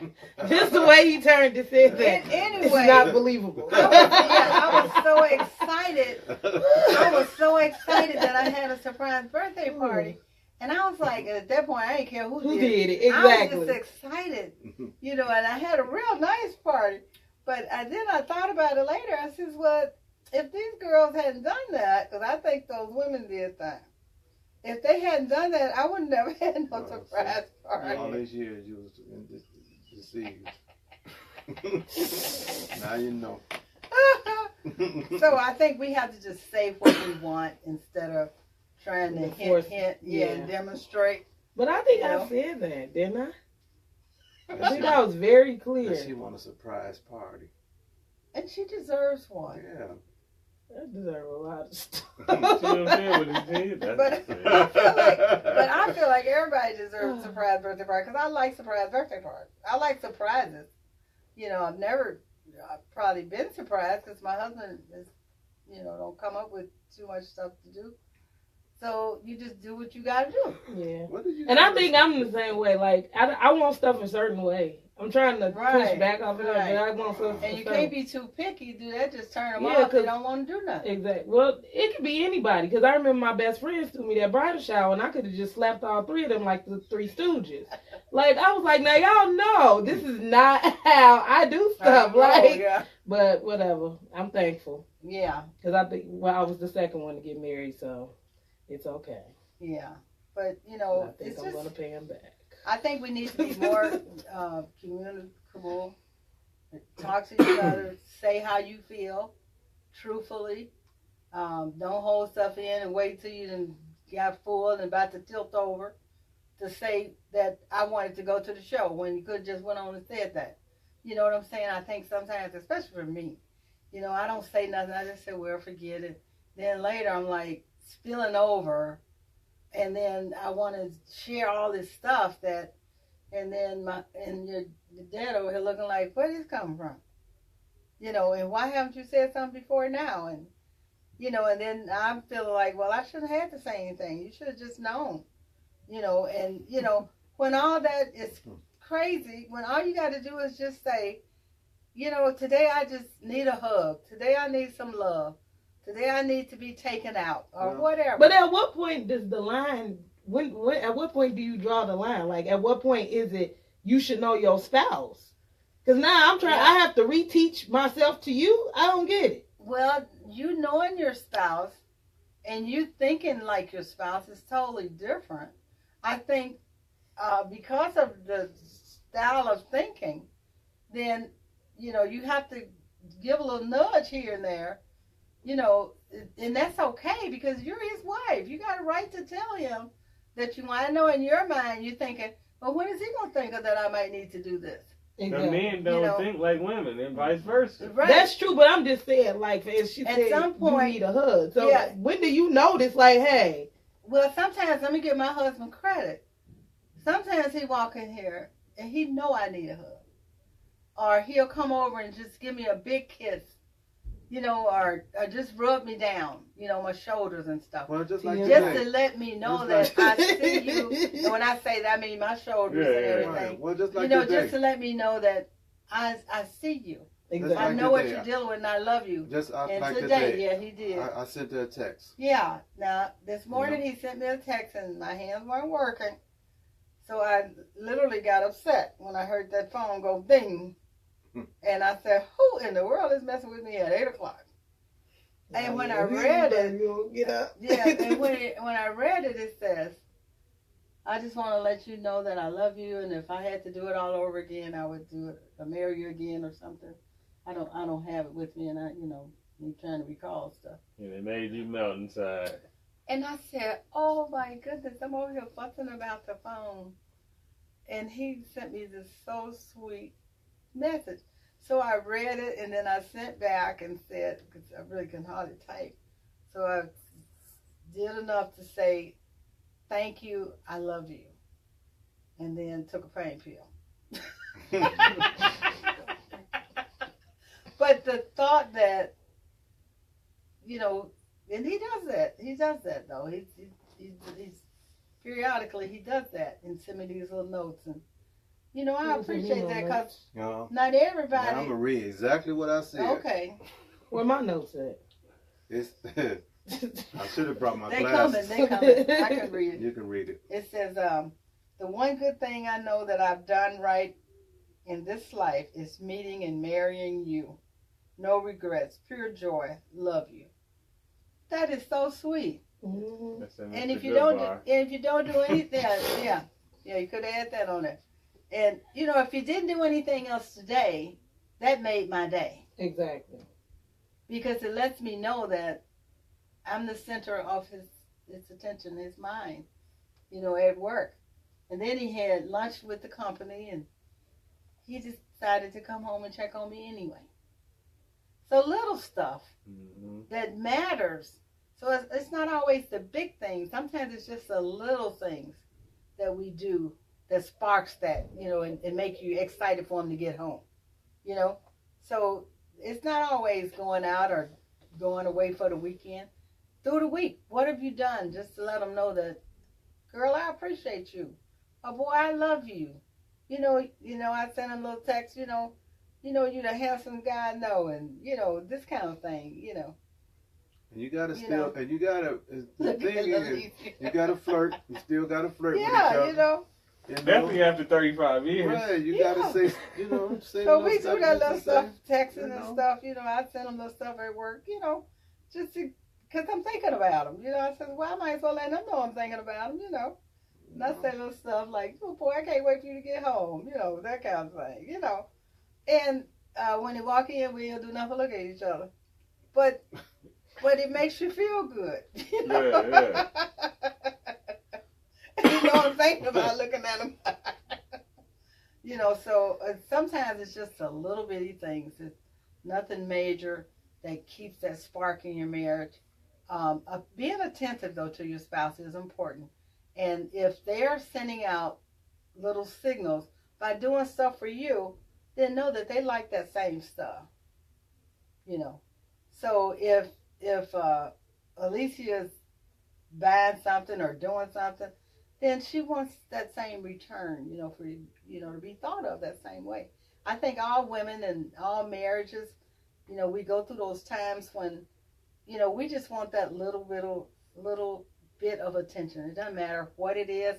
think. Just the way he turned to say that. Anyway. It's not believable. I was so excited. I was so excited that I had a surprise birthday party. And I was like, at that point, I didn't care who did it. Exactly. I was just excited. You know, and I had a real nice party. But then I thought about it later. I said, well, if these girls hadn't done that, because I think those women did that. If they hadn't done that, I would never had no surprise party. All these years you was deceived. Now you know. So I think we have to just say what we want instead of trying to hint, and demonstrate. But I think I said that, didn't I? I think I was very clear. She want a surprise party. And she deserves one. Yeah. I deserve a lot of stuff. But I feel like everybody deserves a surprise birthday party because I like surprise birthday parties. I like surprises. You know, I've probably been surprised because my husband is, you know, don't come up with too much stuff to do. So you just do what you gotta do. Yeah. And I think I'm the same way. Like I want stuff a certain way. I'm trying to push back off of that, but I want stuff. And you can't be too picky. Do that, just turn them off. They don't want to do nothing. Exactly. Well, it could be anybody because I remember my best friends threw me that bridal shower, and I could have just slapped all three of them like the Three Stooges. Like I was like, now y'all know this is not how I do stuff. But whatever. I'm thankful. Yeah. Because I think I was the second one to get married, so it's okay. Yeah, but you know, I think I'm gonna pay him back. I think we need to be more communicable, talk to each other, say how you feel, truthfully. Don't hold stuff in and wait till you got full and about to tilt over to say that I wanted to go to the show when you could have just went on and said that. You know what I'm saying? I think sometimes, especially for me, you know, I don't say nothing. I just say, well, forget it. Then later I'm like spilling over. And then I want to share all this stuff and then your dad over here looking like, where did this come from? You know, and why haven't you said something before now? And, you know, and then I'm feeling like, well, I shouldn't have had to say anything. You should have just known, you know, and, you know, when all that is crazy, when all you got to do is just say, you know, today I just need a hug. Today I need some love. Today I need to be taken out or whatever. But at what point does the line when at what point do you draw the line? Like, at what point is it you should know your spouse? Because now I'm trying. I have to reteach myself to you. I don't get it. Well, you knowing your spouse and you thinking like your spouse is totally different. I think because of the style of thinking, then, you have to give a little nudge here and there, and that's okay because you're his wife. You got a right to tell him that I know in your mind you're thinking, well, when is he going to think of that I might need to do this? Exactly. The men don't think like women and vice versa. Right. That's true, but I'm just saying, like, as she said, some point, you need a hug. So when do you notice, like, hey? Well, sometimes, let me give my husband credit. Sometimes he walk in here and he know I need a hug. Or he'll come over and just give me a big kiss, or just rub me down, my shoulders and stuff. Well, just like to let me know that I see you. And when I say that, I mean my shoulders and everything. Right. Well, just like just to let me know that I see you. Exactly. I know what you're dealing with and I love you. And like today, he did. I sent her a text. Yeah. Now, this morning he sent me a text and my hands weren't working. So I literally got upset when I heard that phone go ding. And I said, who in the world is messing with me at 8 o'clock? And when I read it, and when I read it, it says, I just want to let you know that I love you, and if I had to do it all over again, I would do it, or marry you again or something. I don't have it with me, and me trying to recall stuff. And it made you melt inside. And I said, oh my goodness, I'm over here fussing about the phone. And he sent me this so sweet message. So I read it and then I sent back and said, because I really can hardly type. So I did enough to say, thank you, I love you. And then took a pain pill. But the thought that, and he does that. He does that though. He's periodically he does that and send me these little notes and. I appreciate that because not everybody. I'm going to read exactly what I said. Okay. Where my notes at? I should have brought my glasses. They coming. I can read it. You can read it. It says, the one good thing I know that I've done right in this life is meeting and marrying you. No regrets. Pure joy. Love you. That is so sweet. Mm-hmm. And if you don't do anything, you could add that on it. And, if you didn't do anything else today, that made my day. Exactly. Because it lets me know that I'm the center of his attention, his mind, at work. And then he had lunch with the company, and he decided to come home and check on me anyway. So little stuff that matters. So it's not always the big things. Sometimes it's just the little things that we do that sparks that, and make you excited for him to get home, So it's not always going out or going away for the weekend. Through the week, what have you done just to let them know that, girl, I appreciate you. Oh, boy, I love you. I send him a little text, you're the handsome guy I know, and, this kind of thing, And you gotta the thing is, you gotta flirt. You still gotta flirt with each other. Definitely after 35 years. Right, you gotta say, say so we do that little stuff, texting and stuff, I send them little stuff at work, just because I'm thinking about them, I said, well, I might as well let them know I'm thinking about them, And I say little stuff like, oh boy, I can't wait for you to get home, that kind of thing, And when they walk in, we don't do nothing but look at each other. But it makes you feel good, Yeah. I'm thinking about looking at them. So sometimes it's just a little bitty things. It's nothing major that keeps that spark in your marriage. Being attentive, though, to your spouse is important. And if they're sending out little signals by doing stuff for you, then know that they like that same stuff. So if Alicia's buying something or doing something, then she wants that same return, for to be thought of that same way. I think all women and all marriages, we go through those times when, we just want that little bit of attention. It doesn't matter what it is,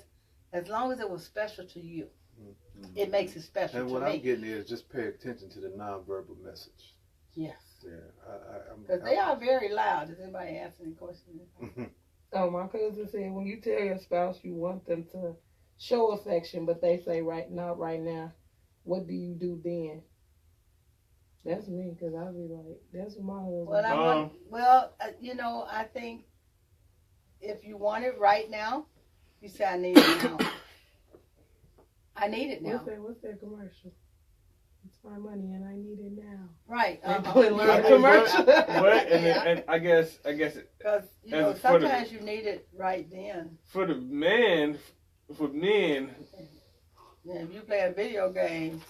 as long as it was special to you. Mm-hmm. It makes it special and to what me. I'm getting is just pay attention to the nonverbal message. Yes. Yeah, Because they are very loud. Does anybody ask any questions? Oh, my cousin said when you tell your spouse you want them to show affection, but they say not right now, what do you do then? That's me, because I'll be like, that's my husband. I think if you want it right now, you say, I need it now. I need it now. What's that commercial? It's my money and I need it now. Right. Commercial. And I guess because sometimes you need it right then. For the man, for men. Yeah, if you play a video game.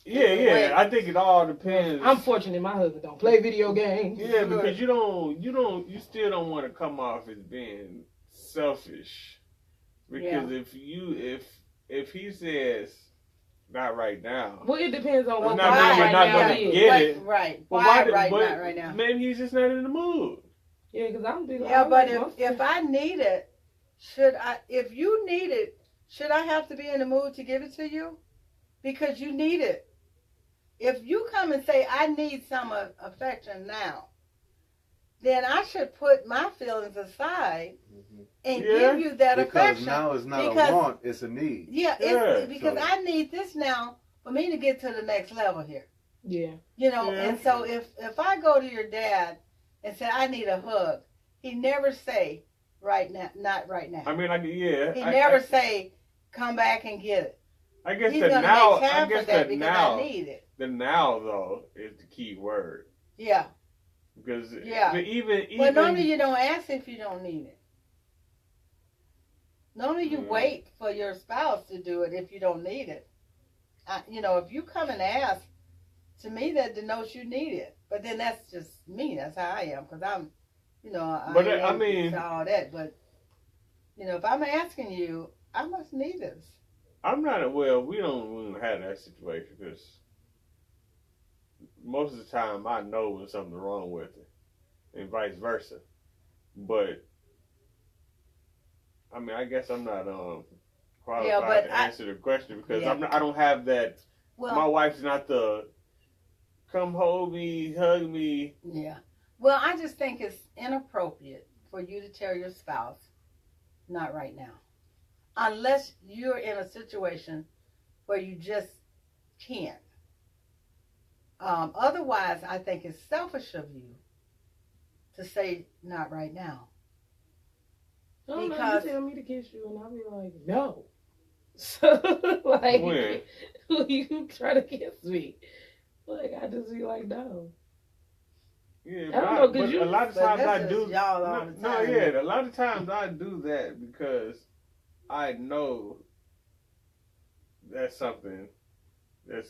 Yeah. I think it all depends. I'm fortunate my husband don't play video games. Yeah, because you still don't want to come off as being selfish. Because if he says not right now. Well, it depends on what not mean you're not going to get it. Right. Not right now? Maybe he's just not in the mood. Yeah, because I'm big. Yeah, but if I need it, if you need it, should I have to be in the mood to give it to you? Because you need it. If you come and say, I need some affection now, then I should put my feelings aside and give you that affection. Because now it's not a want, it's a need. Yeah, because I need this now for me to get to the next level here. Yeah. And so if I go to your dad and say, I need a hug, he never say, right now, not right now. I mean, He never say, come back and get it. I guess He's that now, I guess that now, I need it. The now though is the key word. Yeah. Because even normally you don't ask if you don't need it. Normally you wait for your spouse to do it if you don't need it. If you come and ask, to me that denotes you need it. But then that's just me. That's how I am. Because I'm, I mean, all that. But if I'm asking you, I must need this. I'm not. We don't have that situation because most of the time I know when something's wrong with it, and vice versa. But I mean, I guess I'm not qualified to answer the question because I don't have that. Well, my wife's not the come hold me, hug me. Yeah. Well, I just think it's inappropriate for you to tell your spouse, not right now. Unless you're in a situation where you just can't. Otherwise, I think it's selfish of you to say, not right now. No, because you tell me to kiss you and I'll be like, no. So, like, when? You try to kiss me. Like, I just be like, no. Yeah, I don't know, because a lot of times I do. Y'all all the time. A lot of times I do that because I know that's something that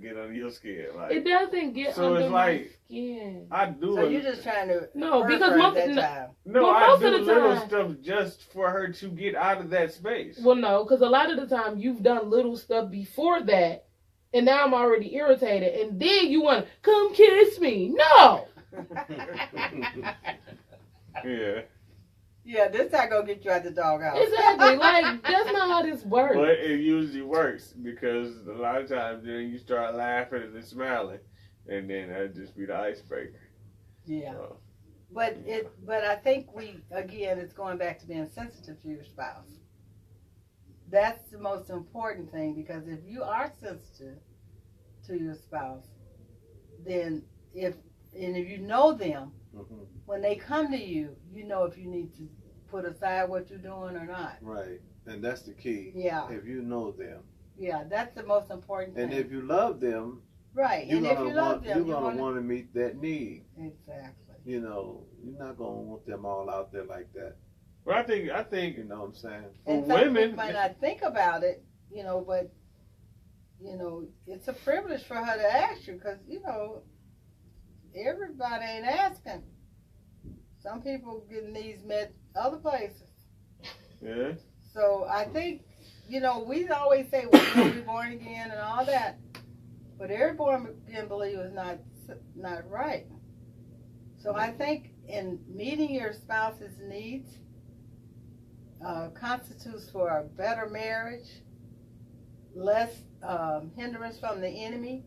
get under your skin. Like, it doesn't get under my skin. I do. So you're just trying to because I do little stuff just for her to get out of that space. Well, no, because a lot of the time you've done little stuff before that, and now I'm already irritated, and then you want to come kiss me. No. Yeah. Yeah, this not gonna get you out the doghouse. Exactly. Like, that's not how this works. But it usually works because a lot of times then you start laughing and smiling, and then that just be the icebreaker. Yeah. But I think it's going back to being sensitive to your spouse. That's the most important thing, because if you are sensitive to your spouse, then if you know them, when they come to you, you know if you need to put aside what you're doing or not. Right. And that's the key. Yeah. If you know them. Yeah, that's the most important thing. And if you love them, right. You're going to want to meet that need. Exactly. You're not going to want them all out there like that. Well, I think you know what I'm saying? And some women might not think about it, but it's a privilege for her to ask you, because everybody ain't asking. Some people get needs met other places. Yeah. So I think, we always say we're going to be born again and all that, but every born again believer is not right. So I think in meeting your spouse's needs constitutes for a better marriage, less hindrance from the enemy.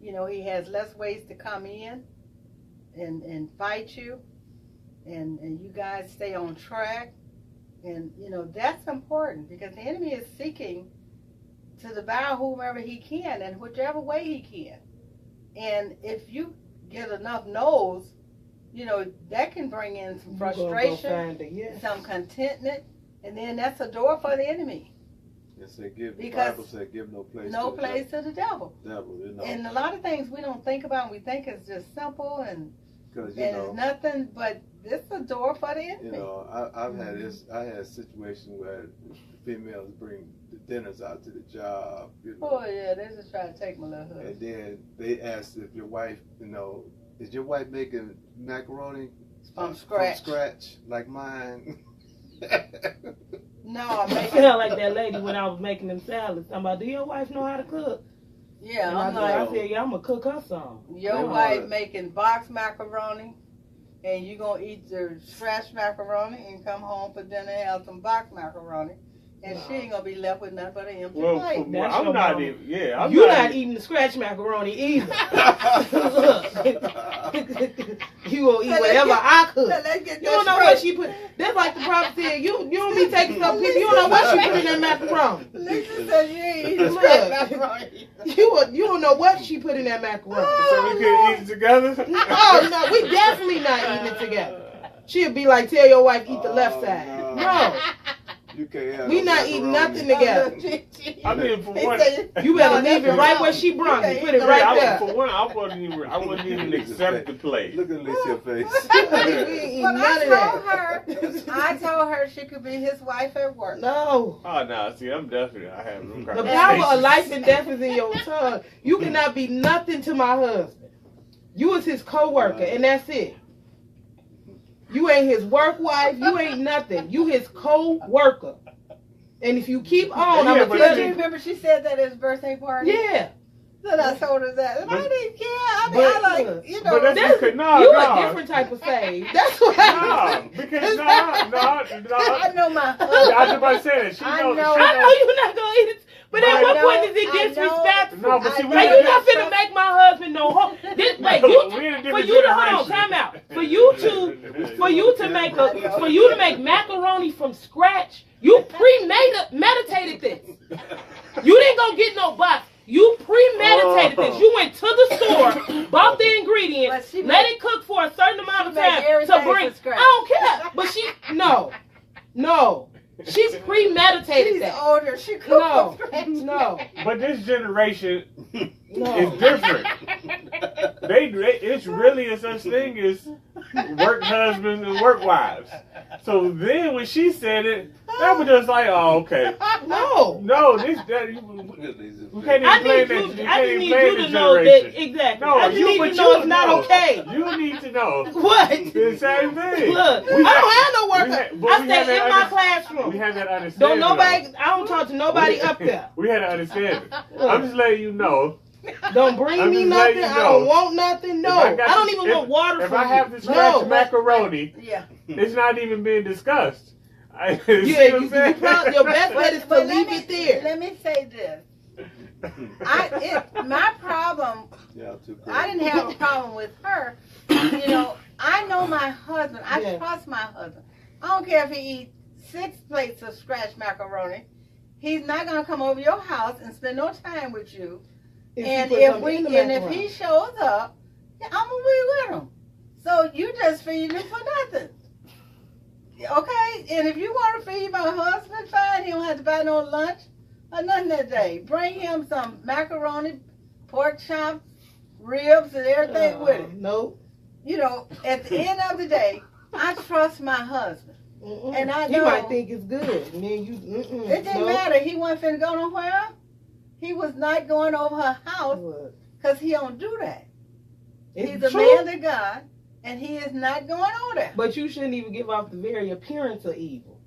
You know, he has less ways to come in and fight you, and you guys stay on track. And, you know, that's important because the enemy is seeking to devour whomever he can and whichever way he can. And if you get enough no's, you know, that can bring in some frustration, some contentment, and then that's a door for the enemy. Yes, the Bible said give no place to the devil. You know. And a lot of things we don't think about, we think it's just simple and it's nothing, but this is a door for the enemy. You know, I've had I had situations where females bring the dinners out to the job. You know, oh yeah, they just try to take my little hood. And then they asked if your wife, you know, is your wife making macaroni from scratch like mine? No, I'm making. I feel like that lady when I was making them salads. I'm about, do your wife know how to cook? Yeah, and I said, yeah, I'm gonna cook her some. Your wife making box macaroni, and you gonna eat the scratch macaroni and come home for dinner and have some box macaroni. And she ain't gonna be left with nothing but an empty plate. I'm not even. Yeah, you're not eating the scratch macaroni either. Look, you gonna eat whatever I cook. You don't know what she put. That's like the prophet said. You don't be taking stuff. You don't know what she put in that macaroni. Lisa said you ain't eating scratch macaroni. You don't know what she put in that macaroni. So we couldn't eat it together? Oh no, we definitely not eating it together. She'll be like, tell your wife eat the left side. No. You can't we not eating nothing together. I mean, for one, you better leave it right where she brung it. Put it right there. For one, I wouldn't even accept the plate. Look at Alicia's face. I told her she could be his wife at work. No. Oh no, see, I'm definitely. I have no The power of life and death is in your tongue. You cannot be nothing to my husband. You is his co-worker, and that's it. You ain't his work wife. You ain't nothing. You his co-worker. And if you keep on, I'm gonna tell you. Remember she said that at his birthday party? Yeah. Then I told her that. And I didn't care. I like, you know. But that's you a different type of save. That's what I because no. I know my husband. I was about to say that. I know you're not gonna eat it. But at what point is it disrespectful? No, but see, you're not finna make my husband no harm. For you to hold on, time out. For you to make macaroni from scratch, you premeditated this. You didn't go get no box. You premeditated this. You went to the store, bought the ingredients, let it cook for a certain amount of time to bring. I don't care. But no. She premeditated that. She's older. She no. But this generation is different. It's really a such thing as work husbands and work wives. So then when she said it, that was just like, oh, okay. No, you can't even I blame need that. you to know that exactly. No, I just need you to know it's not okay. You need to know. What? The same thing. Look, I don't have no work. I stay in my classroom. We had that understanding. I don't talk to nobody up there. We had to understand it. I'm just letting you know. Don't bring me nothing. I don't want nothing. No, I don't even want water from you. If I have to scratch macaroni, it's not even being discussed. Your best bet is to leave it there. Let me say this. My problem, I didn't have a problem with her. You know, I know my husband. I trust my husband. I don't care if he eats 6 plates of scratch macaroni. He's not going to come over your house and spend no time with you. If he shows up, I'm going to be with him. So you just feed him for nothing. Okay? And if you want to feed my husband, fine. He don't have to buy no lunch or nothing that day. Bring him some macaroni, pork chops, ribs, and everything with it. No. You know, at the end of the day, I trust my husband. And I know. He might think it's good. And then it didn't matter. He wasn't finna go nowhere. He was not going over her house because he don't do that. He's a man of God, and he is not going over there. But you shouldn't even give off the very appearance of evil.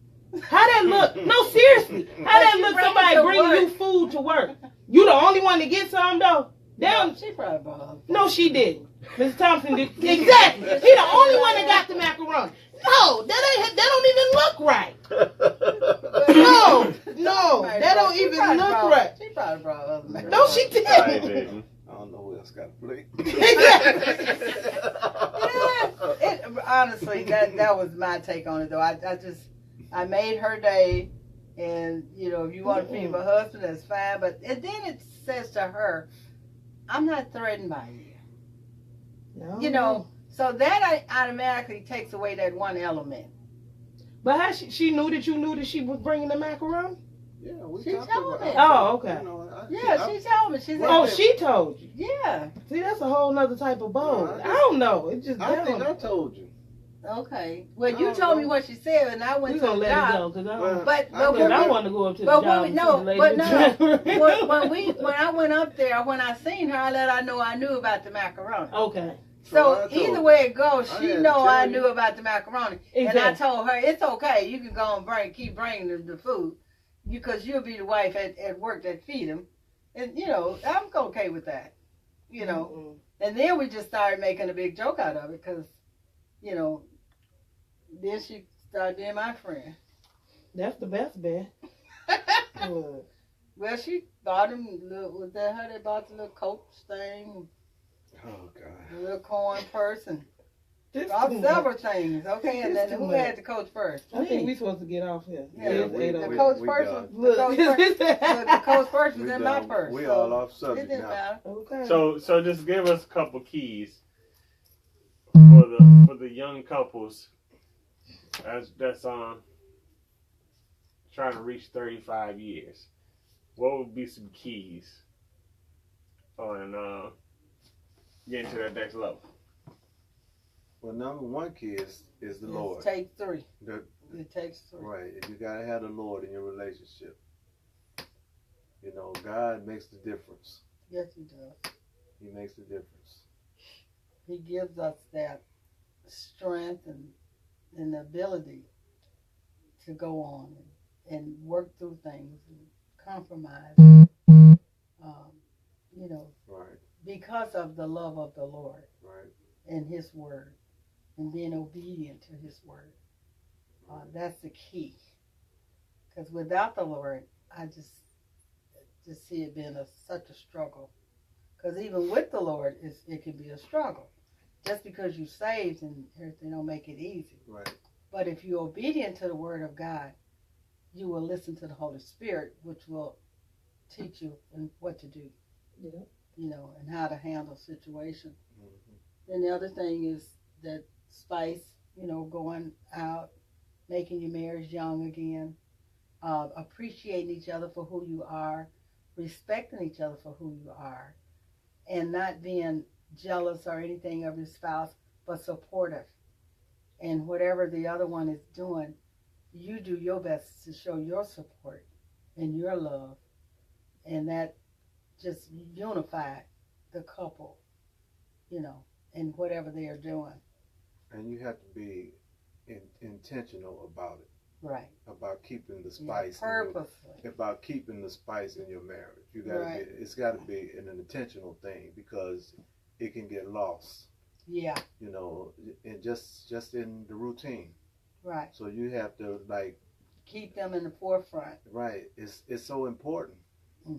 How that look? No, seriously. How that look? Somebody bring you food to work. You the only one to get some though? Damn, she probably brought. No, she didn't. Mr. Thompson did exactly. He the only one that got the macaroni. No, that don't even look right. No, that don't even look right. She probably brought other macaroni. No, she didn't. I didn't. I don't know who else got a plate. Honestly, that was my take on it, though. I made her day, and you know, if you want to feed my husband, that's fine. But then it says to her, "I'm not threatened by you." No. You know, so that automatically takes away that one element. But how she knew that you knew that she was bringing the macaroni? Yeah, we She talked told about me. it. Oh, okay. You know, She told me. She said, Oh, she told you. yeah. See, that's a whole nother type of bowl. No, I don't know. It just I think I told you. Okay. Well, I you don't told know. me what she said, and I went we to gonna the let job. it go because I don't. But I want to go up to the but job when and see the lady with the macaroni. when I went up there, when I seen her, I let her know I knew about the macaroni. Okay. So I told either her. way it goes, I she had to know tell I you. knew about the macaroni, and I Exactly. told her it's okay. You can go and keep bringing the food, because you'll be the wife at work that feed him, and you know I'm okay with that, you know. Mm-mm. And then we just started making a big joke out of it, because, you know, then she started being my friend. That's the best bet. Good. Well, she bought him. Was that her that bought the little coach thing? Oh God. The little corn purse and This bought too several much. things. Okay, and This then too who much. had the coach first? I think Me. we supposed to get off here. Yeah, It's we- 8:00. The we- coach we purse. done. The coach purse. The coach purse was We in my done. purse. We so all off it subject didn't now. matter. Okay. So just give us a couple keys for the young couples that's trying to reach 35 years. What would be some keys on getting to that next level? Well, number one key is the Lord. It takes three. The- It takes three. Right. You gotta have the Lord in your relationship. You know, God makes the difference. Yes, he does. He makes the difference. He gives us that strength and the ability to go on and work through things and compromise. You know, Right. because of the love of the Lord Right. and His Word and being obedient to His Word. That's the key. Because without the Lord, I just see it being such a struggle. Because even with the Lord, it can be a struggle. Just because you're saved and everything don't make it easy. Right. But if you're obedient to the Word of God, you will listen to the Holy Spirit, which will teach you what to do. Yeah. You know, and how to handle situations. Mm-hmm. And the other thing is that spice, you know, going out, making your marriage young again, appreciating each other for who you are, respecting each other for who you are, and not being jealous or anything of your spouse, but supportive. And whatever the other one is doing, you do your best to show your support and your love, and that just unify the couple, you know, in whatever they are doing. And you have to be intentional about it. Right. About keeping the Yeah, spice. purposely. About keeping the spice in your marriage. You gotta Right. be. It's got to be an intentional thing, because it can get lost. Yeah. You know, and just in the routine. Right. So you have to Keep them in the forefront. right. It's so important. Hmm.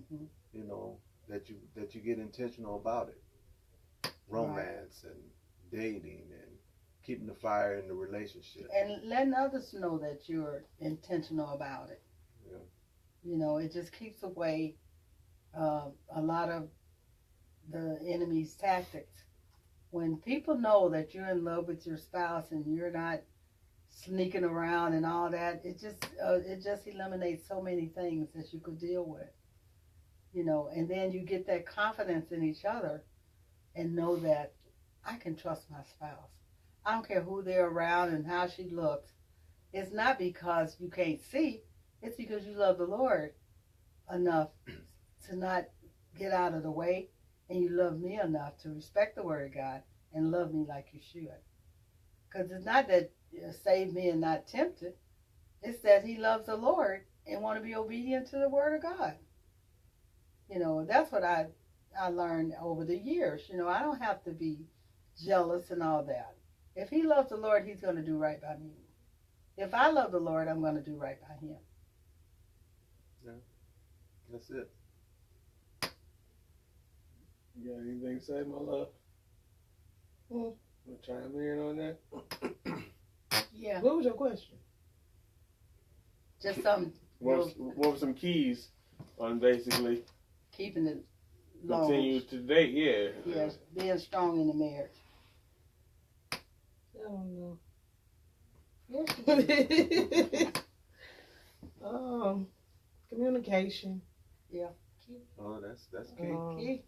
You know, that you get intentional about it. Romance and dating and keeping the fire in the relationship. And letting others know that you're intentional about it. Yeah. You know, it just keeps away a lot of the enemy's tactics. When people know that you're in love with your spouse and you're not sneaking around and all that, it just eliminates so many things that you could deal with. You know, and then you get that confidence in each other and know that I can trust my spouse. I don't care who they're around and how she looks. It's not because you can't see. It's because you love the Lord enough to not get out of the way, and you love me enough to respect the Word of God and love me like you should. Because it's not that save me and not tempted. It's that he loves the Lord and want to be obedient to the Word of God. You know, that's what I learned over the years. You know, I don't have to be jealous and all that. If he loves the Lord, he's going to do right by me. If I love the Lord, I'm going to do right by him. That's it. You got anything to say, my love? Mm. Want to chime in on that? Yeah, What was your question? just some What were some keys on basically keeping it long. continues to date? Yeah. Yes, being strong in the marriage. I don't know. Yes, Communication. Oh, that's key. Key.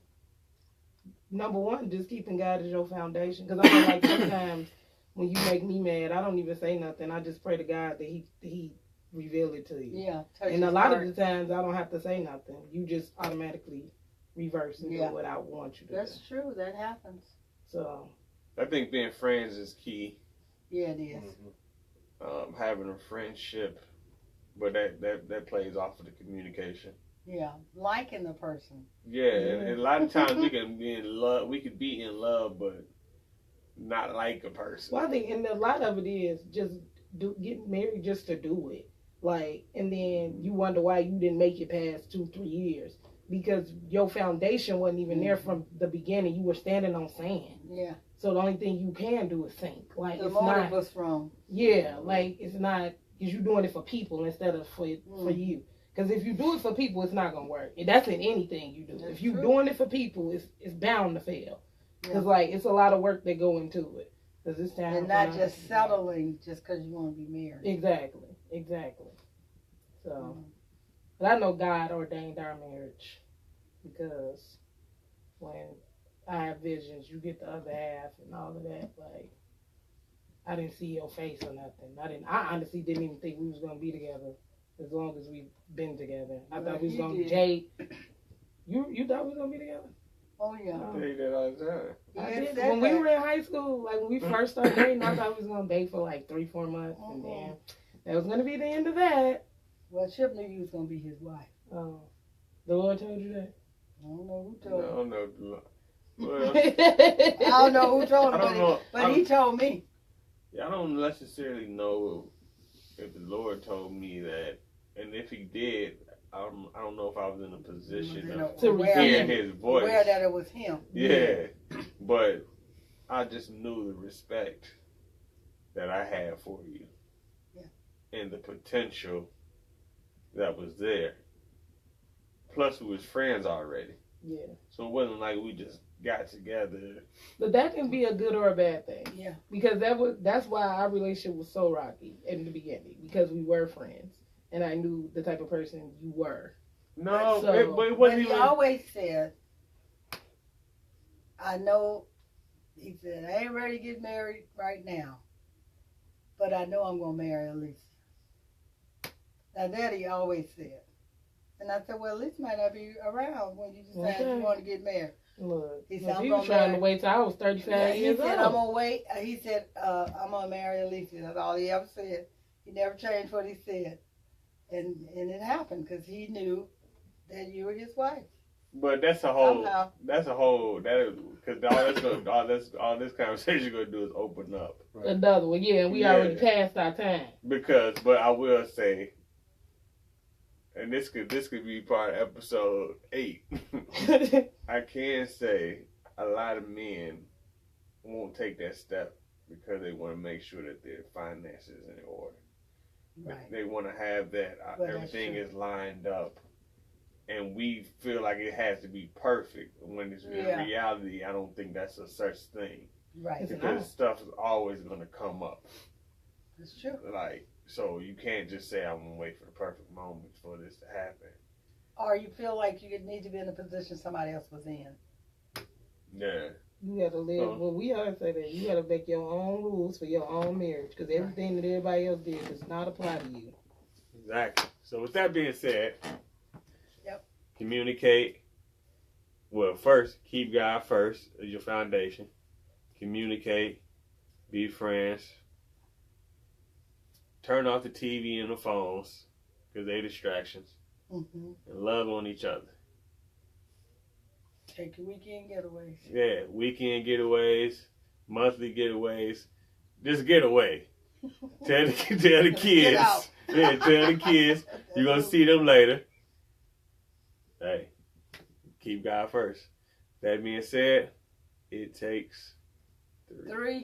Number one, just keeping God as your foundation. Because I feel like sometimes when you make me mad, I don't even say nothing. I just pray to God that He reveal it to you. Yeah. And a lot of the times I don't have to say nothing. You just automatically reverse and do what I want you to That's do. true. That happens. So I think being friends is key. Yeah, it is. Having a friendship, but that plays off of the communication. Yeah, liking the person. Yeah, and a lot of times we can be in love. We could be in love, but not like a person. well, I think, and a lot of it is just get married just to do it. Like, and then you wonder why you didn't make it past 2-3 years because your foundation wasn't even there from the beginning. You were standing on sand. Yeah. So the only thing you can do is sink. Like The it's motive not. was wrong. Yeah, like it's not because you're doing it for people instead of for you. Because if you do it for people, it's not gonna work. And that's in anything you do. That's if you're true. doing it for people, it's bound to fail. Because like it's a lot of work that go into it. Because it's time. And not just settling just because you want to be married. Exactly. So, but I know God ordained our marriage because when I have visions, you get the other half and all of that. Like, I didn't see your face or nothing. I honestly didn't even think we was gonna be together as long as we've been together. I thought we was gonna date. You thought we was gonna be together? Oh yeah. I tell you that all the time. I did. When we were in high school, like when we first started dating, I thought we was gonna date for like 3-4 months, and then that was gonna be the end of that. Well, Chip knew you was gonna be his wife. Oh, the Lord told you that? I don't know who No, I told don't know. Well, I don't know who told I don't know. him, but he told me. I don't necessarily know if the Lord told me that, and if He did, I don't know if I was in a position to hear His voice. Aware that it was him. Yeah, but I just knew the respect that I had for you, and the potential that was there. Plus, we was friends already. Yeah. So it wasn't like we just got together. But that can be a good or a bad thing. Yeah. Because that's why our relationship was so rocky in the beginning, because we were friends and I knew the type of person you were. No, So- it But wasn't he even. always said, I know, he said, I ain't ready to get married right now, but I know I'm going to marry Alicia. Now that he always said. And I said, well, Alicia might not be around when you decide you want to get married. Look, He he, said, I'm was gonna trying marry- to wait till I was 35 He years said, I'm old. going to wait. He said, I'm going to marry Alicia. That's all he ever said. He never changed what he said. And it happened because he knew that you were his wife. But that's a whole. Somehow. That's a whole. Because all this conversation gonna do is open up. Another one, yeah, and we already passed our time. But I will say, and this could be part of episode 8. I can say a lot of men won't take that step because they want to make sure that their finances are in order. Right. They want to have that Well, that's everything true. is lined up, and we feel like it has to be perfect. When it's in reality, I don't think that's a such thing. Right. Because stuff is always going to come up. That's true. Like, so you can't just say I'm gonna wait for the perfect moment for this to happen. Or you feel like you need to be in a position somebody else was in. Yeah. You gotta live. Well, we always say that you gotta make your own rules for your own marriage, because everything that everybody else did does not apply to you. Exactly. So with that being said, communicate. Well, first, keep God first as your foundation. Communicate. Be friends. Turn off the TV and the phones because they're distractions. Mm-hmm. And love on each other. Take your weekend getaways. Yeah, weekend getaways, monthly getaways. Just get away. Tell the kids. Yeah, tell the kids. You're going to see them later. Hey, keep God first. That being said, it takes 3.